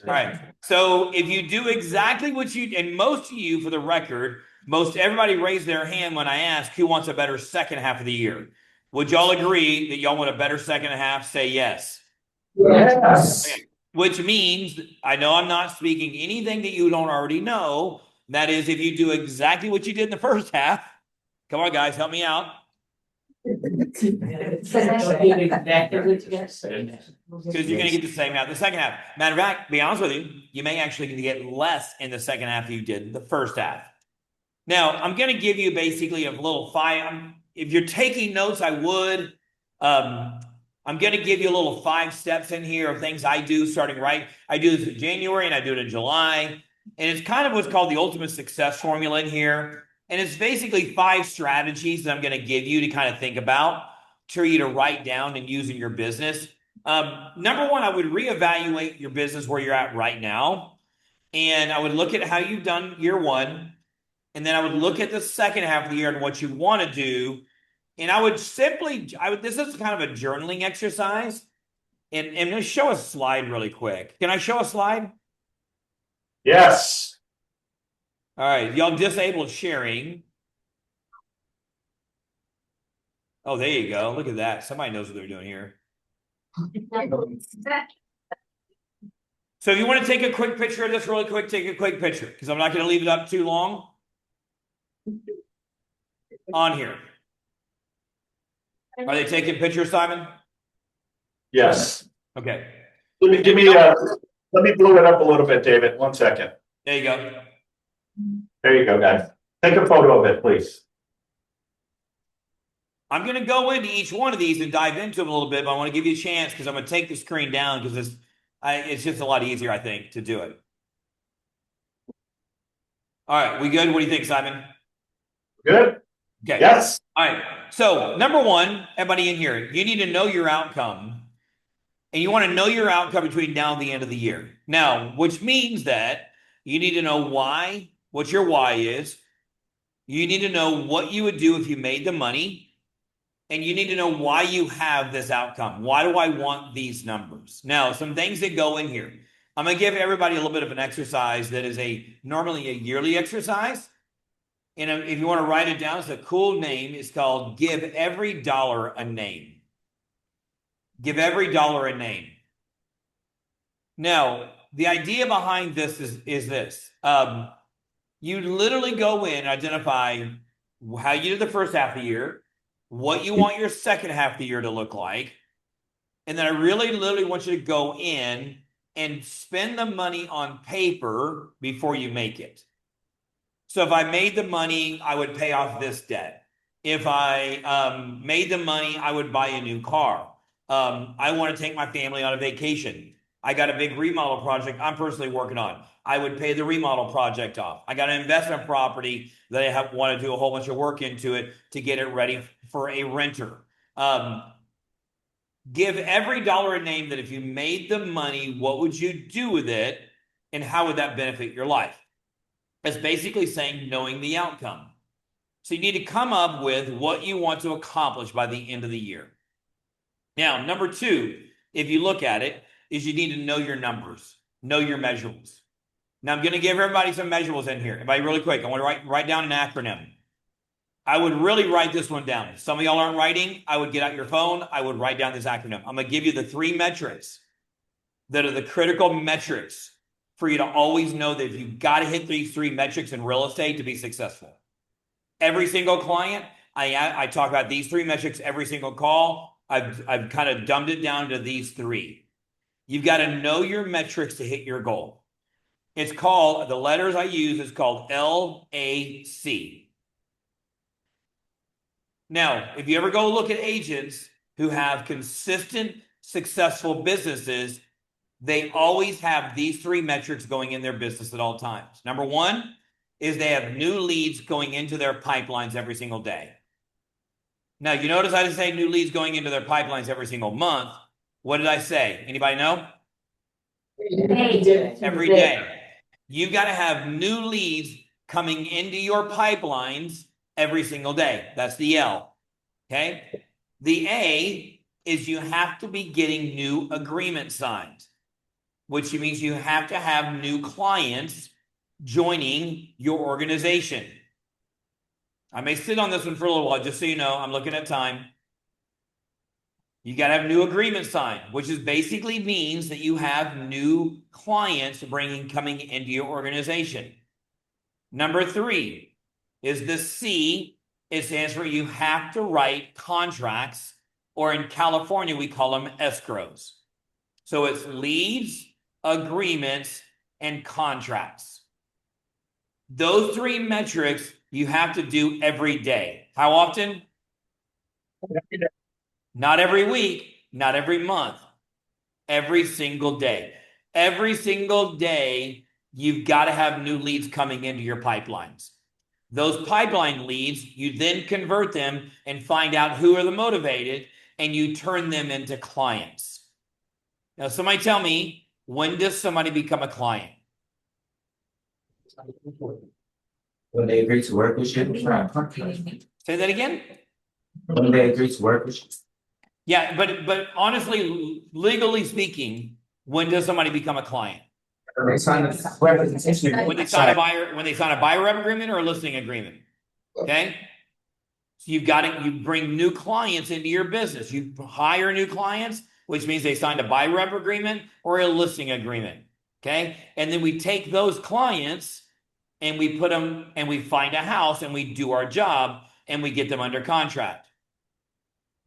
All right. So if you do exactly what you, and most of you, for the record, most everybody raised their hand when I asked who wants a better second half of the year. Would y'all agree that y'all want a better second half? Say yes. Yes. Okay. Which means, I know I'm not speaking anything that you don't already know. That is, if you do exactly what you did in the first half, come on, guys, help me out. Because you're going to get the same half the second half. Matter of fact, to be honest with you, you may actually get less in the second half than you did in the first half. Now, I'm going to give you basically a little if you're taking notes, I would. I'm going to give you a little 5 steps in here of things I do starting right. I do this in January and I do it in July. And it's kind of what's called the ultimate success formula in here. And it's basically 5 strategies that I'm going to give you to kind of think about, for you to write down and use in your business. Number one, I would reevaluate your business where you're at right now. And I would look at how you've done year one. And then I would look at the second half of the year and what you want to do. And I would this is kind of a journaling exercise. And I'm going to show a slide really quick. Can I show a slide? Yes. All right. Y'all disabled sharing. Oh, there you go. Look at that. Somebody knows what they're doing here. So if you want to take a quick picture of this really quick, take a quick picture, because I'm not going to leave it up too long on here. Are they taking pictures, Simon? Yes. Okay. Let me blow it up a little bit, David. 1 second. There you go. There you go, guys. Take a photo of it, please. I'm going to go into each one of these and dive into them a little bit, but I want to give you a chance because I'm going to take the screen down because it's just a lot easier, I think, to do it. All right. We good? What do you think, Simon? Good? Okay. Yes. All right. So number one, everybody in here, you need to know your outcome. And you want to know your outcome between now and the end of the year. Now, which means that you need to know why, what your why is. You need to know what you would do if you made the money. And you need to know why you have this outcome. Why do I want these numbers? Now, some things that go in here. I'm going to give everybody a little bit of an exercise that is normally a yearly exercise. And if you want to write it down, it's a cool name. It's called Give Every Dollar a Name. Give every dollar a name. Now, the idea behind this is this. You literally go in and identify how you did the first half of the year, what you want your second half of the year to look like. And then I literally want you to go in and spend the money on paper before you make it. So if I made the money, I would pay off this debt. If I made the money, I would buy a new car. I want to take my family on a vacation. I got a big remodel project I'm personally working on. I would pay the remodel project off. I got an investment property that I want to do a whole bunch of work into it to get it ready for a renter. Give every dollar a name that if you made the money, what would you do with it? And how would that benefit your life? It's basically saying knowing the outcome. So you need to come up with what you want to accomplish by the end of the year. Now, number two, if you look at it, is you need to know your numbers, know your measurables. Now, I'm going to give everybody some measurables in here. Everybody, really quick, I want to write down an acronym. I would really write this one down. If some of y'all aren't writing, I would get out your phone. I would write down this acronym. I'm going to give you the 3 metrics that are the critical metrics for you to always know that you've got to hit these 3 metrics in real estate to be successful. Every single client, I talk about these 3 metrics every single call. I've kind of dumbed it down to these 3. You've got to know your metrics to hit your goal. It's called, the letters I use is called LAC. Now, if you ever go look at agents who have consistent, successful businesses, they always have these 3 metrics going in their business at all times. Number 1 is they have new leads going into their pipelines every single day. Now, you notice I didn't say new leads going into their pipelines every single month. What did I say? Anybody know? Every day. You've got to have new leads coming into your pipelines every single day. That's the L. Okay. The A is you have to be getting new agreement signed, which means you have to have new clients joining your organization. I may sit on this one for a little while, just so you know, I'm looking at time. You got to have new agreement signed, which is basically means that you have new clients coming into your organization. Number 3 is the C. It stands for you have to write contracts, or in California, we call them escrows. So it's leads, agreements, and contracts. Those 3 metrics you have to do every day. How often? Not every week, not every month, every single day. Every single day, you've got to have new leads coming into your pipelines. Those pipeline leads, you then convert them and find out who are the motivated, and you turn them into clients. Now, somebody tell me, when does somebody become a client? When they agree to work with you. Say that again? When they agree to work with you. Yeah, but honestly, legally speaking, when does somebody become a client? When they sign a representation. When they sign a buyer rep agreement or a listing agreement. Okay? So you bring new clients into your business. You hire new clients, which means they signed a buyer rep agreement or a listing agreement. Okay? And then we take those clients and we put them and we find a house and we do our job and we get them under contract.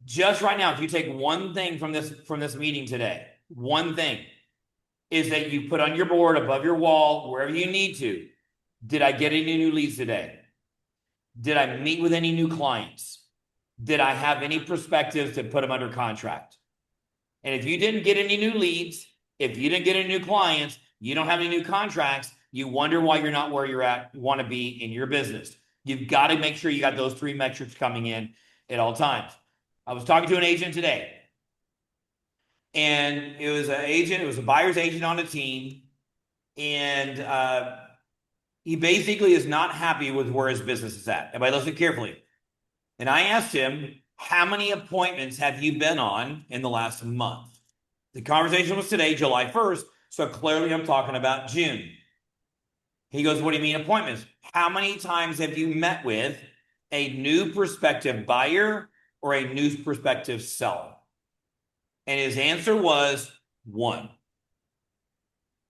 Just right now, if you take one thing from this meeting today, one thing is that you put on your board, above your wall, wherever you need to. Did I get any new leads today? Did I meet with any new clients? Did I have any perspectives to put them under contract? And if you didn't get any new leads, if you didn't get any new clients, you don't have any new contracts, you wonder why you're not where you're at, want to be in your business. You've got to make sure you got those 3 metrics coming in at all times. I was talking to an agent today, and it was a buyer's agent on a team, and he basically is not happy with where his business is at. Everybody listen carefully. And I asked him, how many appointments have you been on in the last month? The conversation was today, July 1st, so clearly I'm talking about June. He goes, what do you mean appointments? How many times have you met with a new prospective buyer or a new prospective seller? And his answer was 1.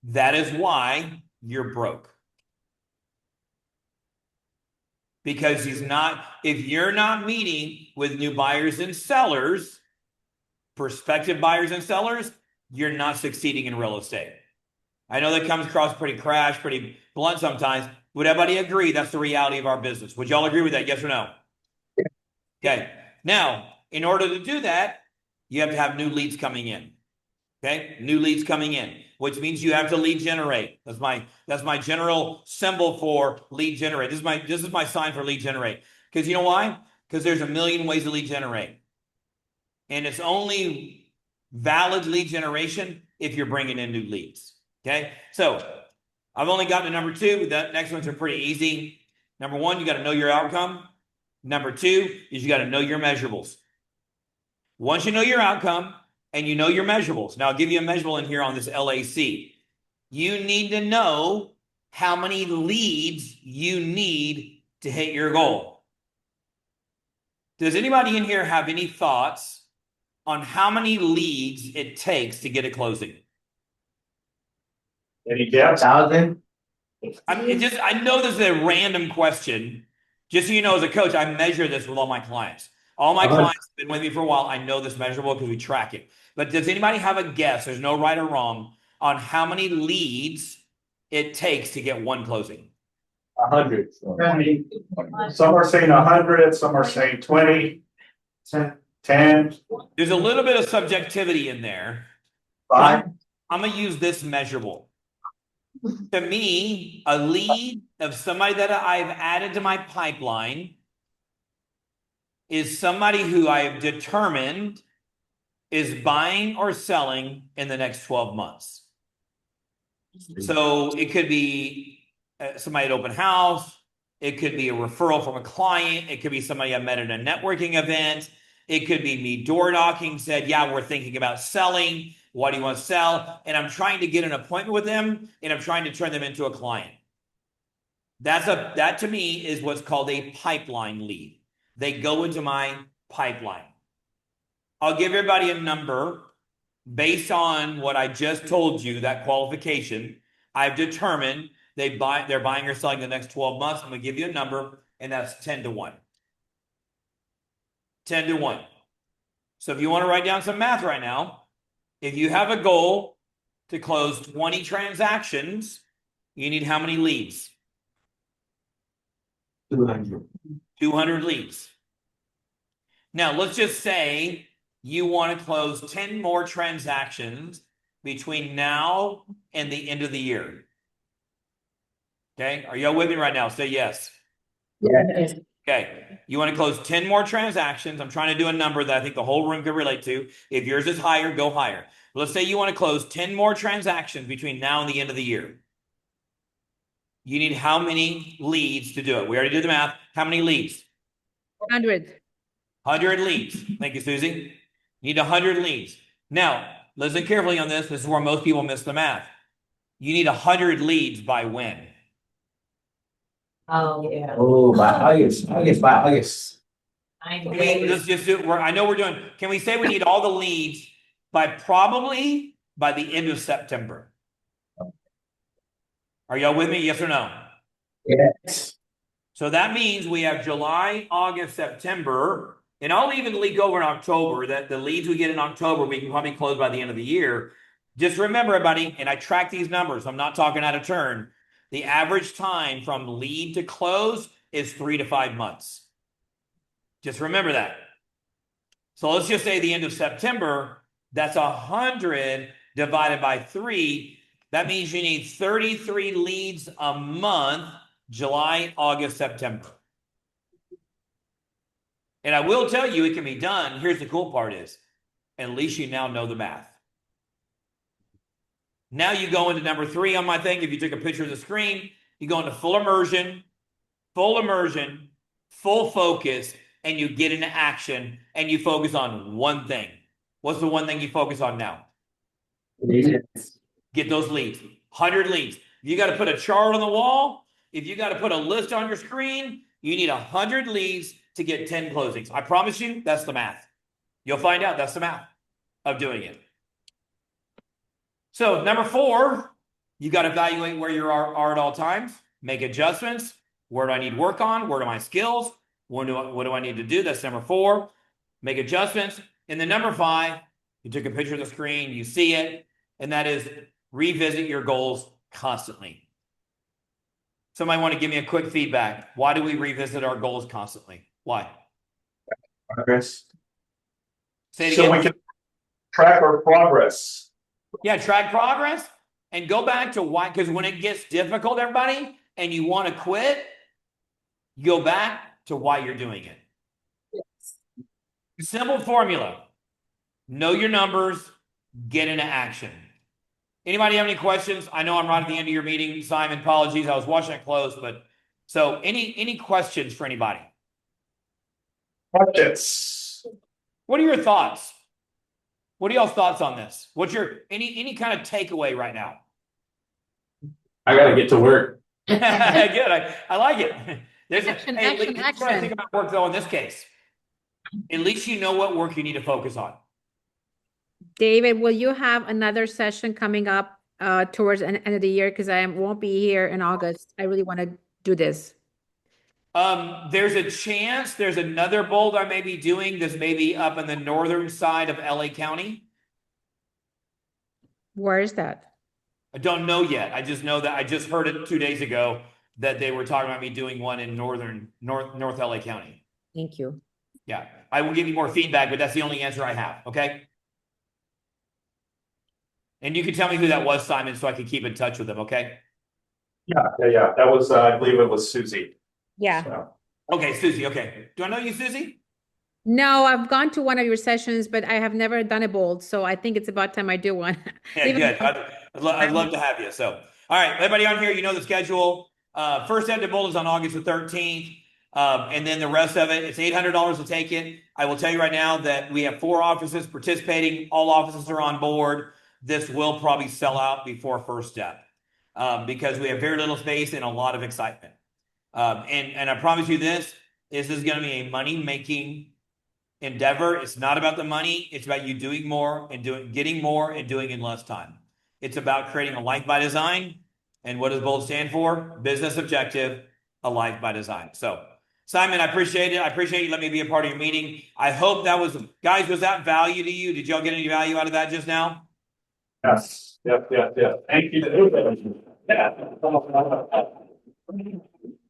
That is why you're broke. Because if you're not meeting with new buyers and sellers, prospective buyers and sellers, you're not succeeding in real estate. I know that comes across pretty crash, pretty blunt sometimes. Would everybody agree that's the reality of our business? Would y'all agree with that? Yes or no? Okay. Now, in order to do that, you have to have new leads coming in. Okay? New leads coming in, which means you have to lead generate. That's my general symbol for lead generate. This is my sign for lead generate. Because you know why? Because there's a million ways to lead generate. And it's only valid lead generation if you're bringing in new leads. Okay? So I've only gotten to number 2. The next ones are pretty easy. Number 1, you got to know your outcome. Number 2 is you got to know your measurables. Once you know your outcome and you know your measurables, now I'll give you a measurable in here on this LAC. You need to know how many leads you need to hit your goal. Does anybody in here have any thoughts on how many leads it takes to get a closing? Any guess? 1,000. I know this is a random question. Just so you know, as a coach, I measure this with all my clients. All my clients have been with me for a while. I know this measurable because we track it. But does anybody have a guess? There's no right or wrong on how many leads it takes to get one closing. 100. Some are saying 100, some are saying 20, 10. There's a little bit of subjectivity in there. 5. I'm going to use this measurable. To me, a lead of somebody that I've added to my pipeline is somebody who I have determined is buying or selling in the next 12 months. So it could be somebody at open house. It could be a referral from a client. It could be somebody I met at a networking event. It could be me door knocking, said, yeah, we're thinking about selling. What do you want to sell? And I'm trying to get an appointment with them, and I'm trying to turn them into a client. That to me is what's called a pipeline lead. They go into my pipeline. I'll give everybody a number based on what I just told you, that qualification. I've determined they're buying or selling the next 12 months. I'm going to give you a number, and that's 10 to 1. 10 to 1. So if you want to write down some math right now, if you have a goal to close 20 transactions, you need how many leads? 200. 200 leads. Now, let's just say you want to close 10 more transactions between now and the end of the year. Okay, are y'all with me right now? Say yes. Yes. Okay, you want to close 10 more transactions. I'm trying to do a number that I think the whole room can relate to. If yours is higher, go higher. Let's say you want to close 10 more transactions between now and the end of the year. You need how many leads to do it? We already did the math. How many leads? 100. 100 leads. Thank you, Susie. You need 100 leads. Now, listen carefully on this. This is where most people miss the math. You need 100 leads by when? Oh, yeah. Oh, by August. Let's just do it. I know we're doing. Can we say we need all the leads by probably by the end of September? Are y'all with me? Yes or no? Yes. So that means we have July, August, September, and I'll even leak over in October. That the leads we get in October, we can probably close by the end of the year. Just remember, everybody, and I track these numbers. I'm not talking out of turn. The average time from lead to close is 3 to 5 months. Just remember that. So let's just say the end of September, that's 100 divided by 3. That means you need 33 leads a month, July, August, September. And I will tell you it can be done. Here's the cool part is, at least you now know the math. Now you go into number 3 on my thing. If you took a picture of the screen, you go into full immersion, full focus, and you get into action and you focus on one thing. What's the one thing you focus on now? Leads. Get those leads. 100 leads. If you got to put a chart on the wall, if you got to put a list on your screen, you need 100 leads to get 10 closings. I promise you, that's the math. You'll find out that's the math of doing it. So number 4, you got to evaluate where you are at all times, make adjustments. Where do I need work on? Where are my skills? What do I need to do? That's number 4. Make adjustments. And then number 5, you took a picture of the screen, you see it, and that is revisit your goals constantly. Somebody want to give me a quick feedback. Why do we revisit our goals constantly? Why? Progress. Say it So again. we can track our progress. Yeah, track progress and go back to why, because when it gets difficult, everybody, and you want to quit, go back to why you're doing it. Yes. Simple formula. Know your numbers, get into action. Anybody have any questions? I know I'm right at the end of your meeting, Simon. Apologies, I was watching it close, but so any questions for anybody? Questions? What are your thoughts? What are y'all's thoughts on this? What's your any kind of takeaway right now? I gotta get to work. Good. I like it. There's Action, hey, action, here's what I think action. about work though in this case. At least you know what work you need to focus on. David, will you have another session coming up towards the end of the year? Because I won't be here in August. I really want to do this. There's a chance there's another bold I may be doing this may be up in the northern side of LA County. Where is that? I don't know yet. I just know that I just heard it 2 days ago that they were talking about me doing one in North LA County. Thank you. Yeah, I will give you more feedback, but that's the only answer I have. Okay. And you can tell me who that was, Simon, so I can keep in touch with them. Okay. Yeah. That was, I believe it was Susie. Yeah. So, Okay, Susie. Okay. Do I know you, Susie? No, I've gone to one of your sessions, but I have never done a bold. So I think it's about time I do one. Yeah, Even good. though- I'd love to have you. So, all right, everybody on here, you know the schedule. First Ed Bowl is on August the 13th. And then the rest of it, it's $800 to take it. I will tell you right now that we have 4 offices participating. All offices are on board. This will probably sell out before first step because we have very little space and a lot of excitement. And I promise you this is going to be a money-making endeavor. It's not about the money. It's about you doing more and getting more and doing in less time. It's about creating a life by design. And what does BOLD stand for? Business objective, a life by design. So, Simon, I appreciate it. I appreciate you letting me be a part of your meeting. I hope that was, guys, was that value to you? Did y'all get any value out of that just now? yes. Yeah. Thank you. Yeah.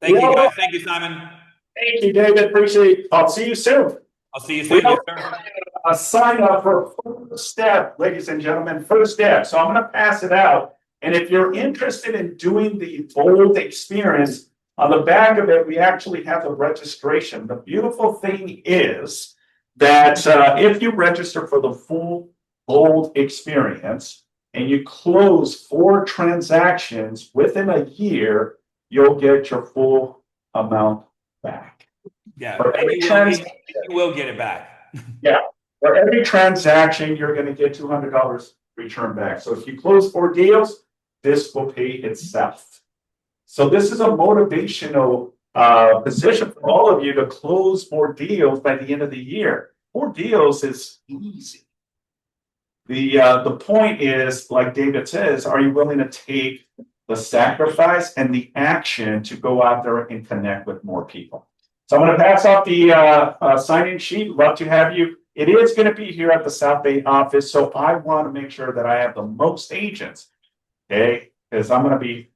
Thank you, guys. Thank you, Simon. Thank you, David. Appreciate it. I'll see you soon. I'll see you soon. Yes, sir. Sign up for first step, ladies and gentlemen, first step. So I'm going to pass it out. And if you're interested in doing the BOLD experience, on the back of it, we actually have the registration. The beautiful thing is that if you register for the full BOLD experience and you close 4 transactions within a year, you'll get your full amount back. Yeah, For and every you will get it back. Yeah, for every transaction, you're going to get $200 returned back. So if you close 4 deals, this will pay itself. So this is a motivational position for all of you to close more deals by the end of the year. 4 deals is easy. The point is, like David says, are you willing to take the sacrifice and the action to go out there and connect with more people? So I'm going to pass off the sign-in sheet. Love to have you. It is going to be here at the South Bay office, so I want to make sure that I have the most agents, okay? Because I'm going to be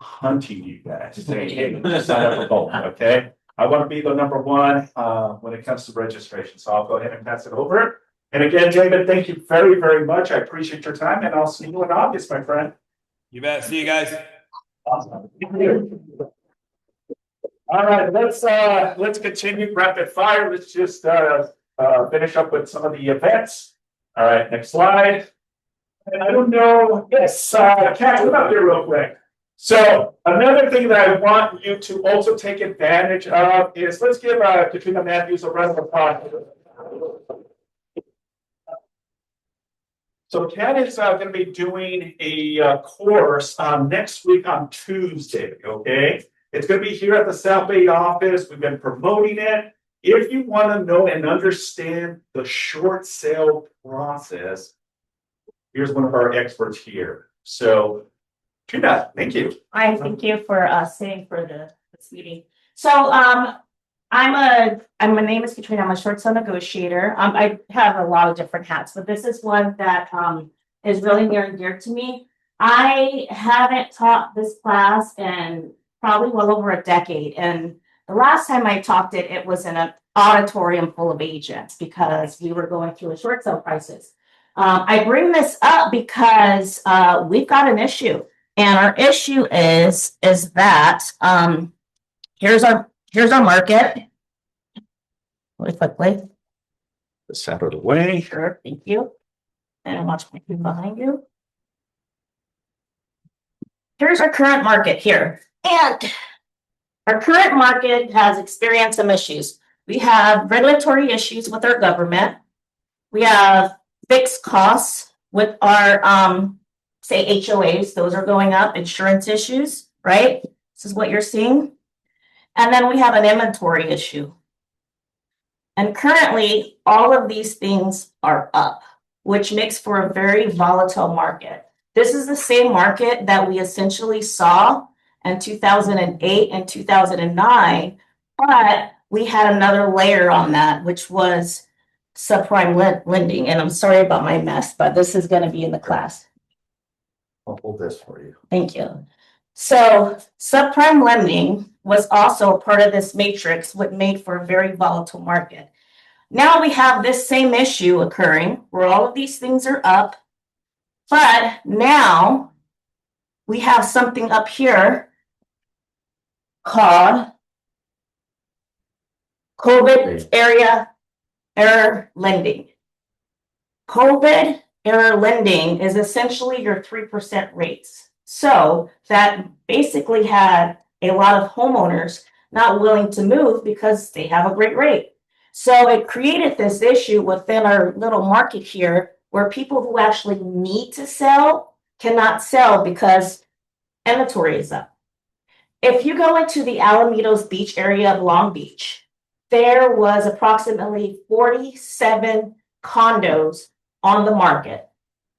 hunting you guys, saying, hey, sign up for BOLD, okay? I want to be the number one when it comes to registration, so I'll go ahead and pass it over. And again, David, thank you very, very much. I appreciate your time, and I'll see you in August, my friend. You bet. See you guys. Awesome. All right, let's continue rapid fire. Let's just finish up with some of the events. All right, next slide. And I don't know, yes, Kat, come up here real quick. So another thing that I want you to also take advantage of is let's give Katrina Matthews a round of applause. So Kat is going to be doing a course next week on Tuesday, okay? It's going to be here at the South Bay office. We've been promoting it. If you want to know and understand the short sale process, here's one of our experts here. So, Trina, thank you. I thank you for sitting for this meeting. So, my name is Katrina. I'm a short sale negotiator. I have a lot of different hats, but this is one that is really near and dear to me. I haven't taught this class in probably well over a decade, and the last time I taught it, it was in an auditorium full of agents because we were going through a short sale crisis. I bring this up because we've got an issue, and our issue is that here's our market. Really quickly. This out of the way. Sure, thank you. And watch my feet behind you. Here's our current market here. And our current market has experienced some issues. We have regulatory issues with our government. We have fixed costs with our, say HOAs, those are going up, insurance issues, right? This is what you're seeing. And then we have an inventory issue. And currently, all of these things are up, which makes for a very volatile market. This is the same market that we essentially saw in 2008 and 2009, but we had another layer on that, which was subprime lending. And I'm sorry about my mess, but this is going to be in the class. I'll hold this for you. Thank you. So subprime lending was also part of this matrix, what made for a very volatile market. Now we have this same issue occurring where all of these things are up, but now we have something up here called COVID error lending. COVID error lending is essentially your 3% rates. So that basically had a lot of homeowners not willing to move because they have a great rate. So it created this issue within our little market here where people who actually need to sell cannot sell because inventory is up. If you go into the Alamitos Beach area of Long Beach, there was approximately 47 condos on the market,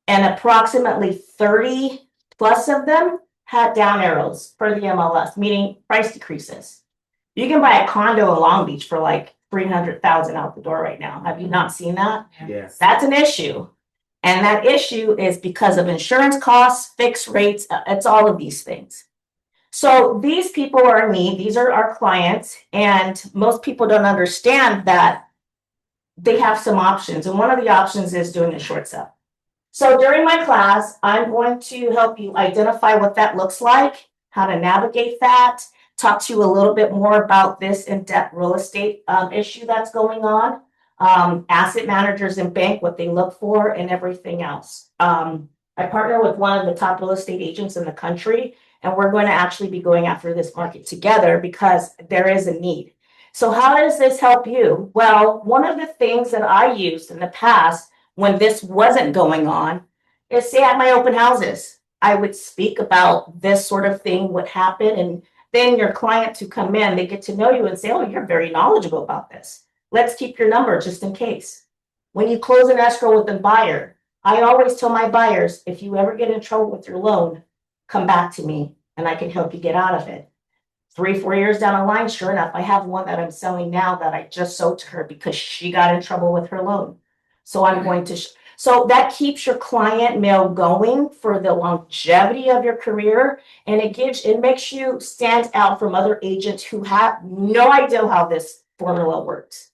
and approximately 30 plus of them had down arrows per the MLS, meaning price decreases. You can buy a condo in Long Beach for like $300,000 out the door right now. Have you not seen that? Yes. That's an issue. And that issue is because of insurance costs, fixed rates, it's all of these things. So these people are in need, these are our clients, and most people don't understand that they have some options. And one of the options is doing a short sale. So during my class, I'm going to help you identify what that looks like, how to navigate that, talk to you a little bit more about this in-depth real estate issue that's going on, asset managers and bank, what they look for, and everything else. I partner with one of the top real estate agents in the country, and we're going to actually be going after this market together because there is a need. So how does this help you? Well, one of the things that I used in the past when this wasn't going on is say at my open houses, I would speak about this sort of thing, what happened, and then your client to come in, they get to know you and say, oh, you're very knowledgeable about this. Let's keep your number just in case. When you close an escrow with a buyer, I always tell my buyers, if you ever get in trouble with your loan, come back to me and I can help you get out of it. 3-4 years down the line, sure enough, I have one that I'm selling now that I just sold to her because she got in trouble with her loan. So I'm going to, so that keeps your client mail going for the longevity of your career. And it makes you stand out from other agents who have no idea how this formula works.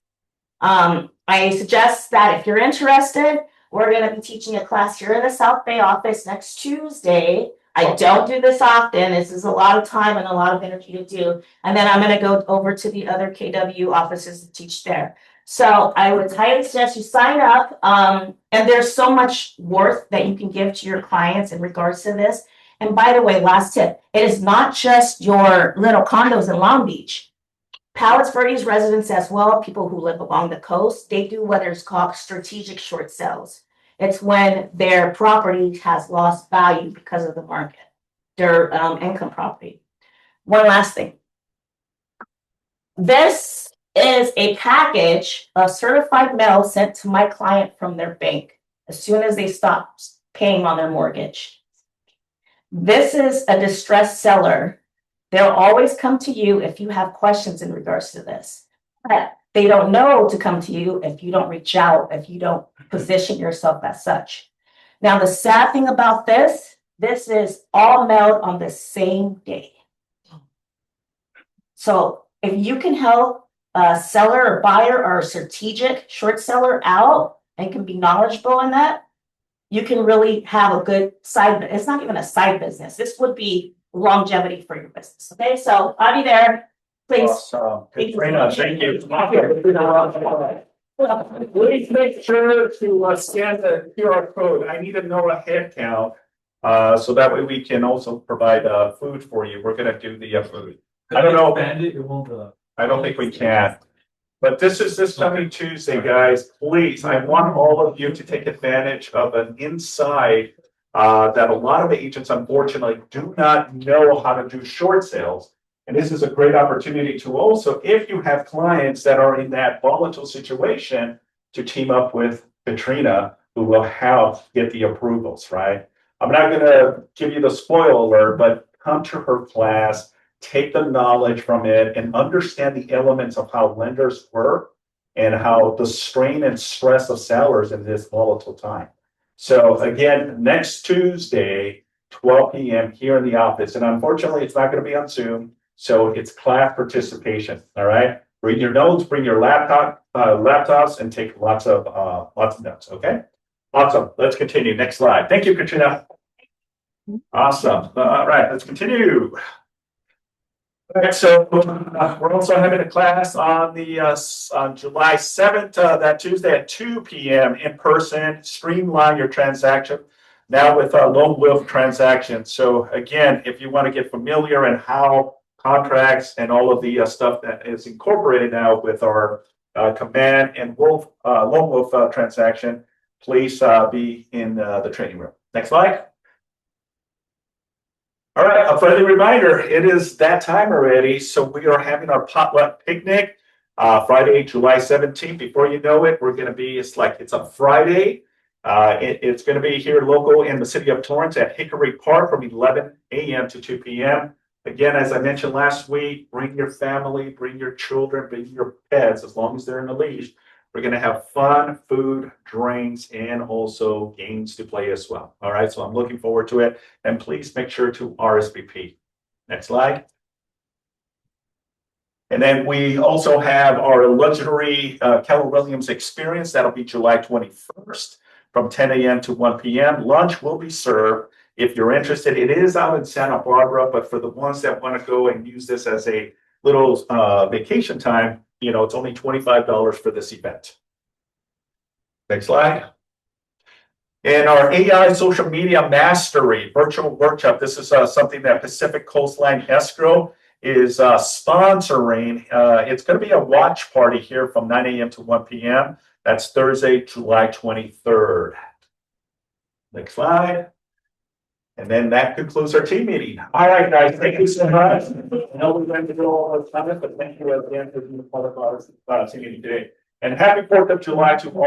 I suggest that if you're interested, we're going to be teaching a class here in the South Bay office next Tuesday. I don't do this often. This is a lot of time and a lot of energy to do. And then I'm going to go over to the other KW offices to teach there. So I would highly suggest you sign up. And there's so much worth that you can give to your clients in regards to this. And by the way, last tip, it is not just your little condos in Long Beach. Palos Verdes residents as well, people who live along the coast, they do what is called strategic short sales. It's when their property has lost value because of the market, their income property. One last thing. This is a package of certified mail sent to my client from their bank as soon as they stop paying on their mortgage. This is a distressed seller. They'll always come to you if you have questions in regards to this. But they don't know to come to you if you don't reach out, if you don't position yourself as such. Now, the sad thing about this is all mailed on the same day. So if you can help a seller or buyer or a strategic short seller out and can be knowledgeable in that, you can really have a good side. It's not even a side business. This would be longevity for your business. Okay, so I'll be there. Please. Awesome. Katrina, thank you. Please make sure to scan the QR code. I need to know a head count. So that way we can also provide food for you. We're gonna do the food. I don't know. I don't think we can. But this is this coming Tuesday, guys. Please, I want all of you to take advantage of an insight that a lot of agents unfortunately do not know how to do short sales. And this is a great opportunity to also, if you have clients that are in that volatile situation, to team up with Katrina, who will help get the approvals, right? I'm not gonna give you the spoiler alert, but come to her class, take the knowledge from it and understand the elements of how lenders work and how the strain and stress of sellers in this volatile time. So again, next Tuesday, 12 p.m. here in the office. And unfortunately, it's not going to be on Zoom. So it's class participation. All right. Bring your notes, bring your laptops and take lots of notes. Okay. Awesome. Let's continue. Next slide. Thank you, Katrina. Awesome. All right, let's continue. All right, so we're also having a class on the on July 7th, that Tuesday at 2 p.m. in person. Streamline your transaction now with Lone Wolf transactions. So again, if you want to get familiar and how contracts and all of the stuff that is incorporated now with our Command and Wolf Lone Wolf transaction, please be in the training room. Next slide. All right, a friendly reminder, it is that time already. So we are having our potluck picnic Friday, July 17th. Before you know it, we're going to be, it's a Friday. It's going to be here local in the city of Torrance at Hickory Park from 11 a.m. to 2 p.m. Again, as I mentioned last week, bring your family, bring your children, bring your pets, as long as they're in a leash. We're going to have fun, food, drinks, and also games to play as well. All right, so I'm looking forward to it. And please make sure to RSVP. Next slide. And then we also have our luxury Keller Williams experience. That'll be July 21st from 10 a.m. to 1 p.m. Lunch will be served. If you're interested, it is out in Santa Barbara, but for the ones that want to go and use this as a little vacation time, you know, it's only $25 for this event. Next slide. And our AI social media mastery virtual workshop. This is something that Pacific Coastline Escrow is sponsoring. It's going to be a watch party here from 9 a.m. to 1 p.m. That's Thursday, July 23rd. Next slide. And then that concludes our team meeting. All right, guys, thank you so much. I know we went to go all the time, but thank you again for being a part of our team meeting today. And happy 4th of July to all.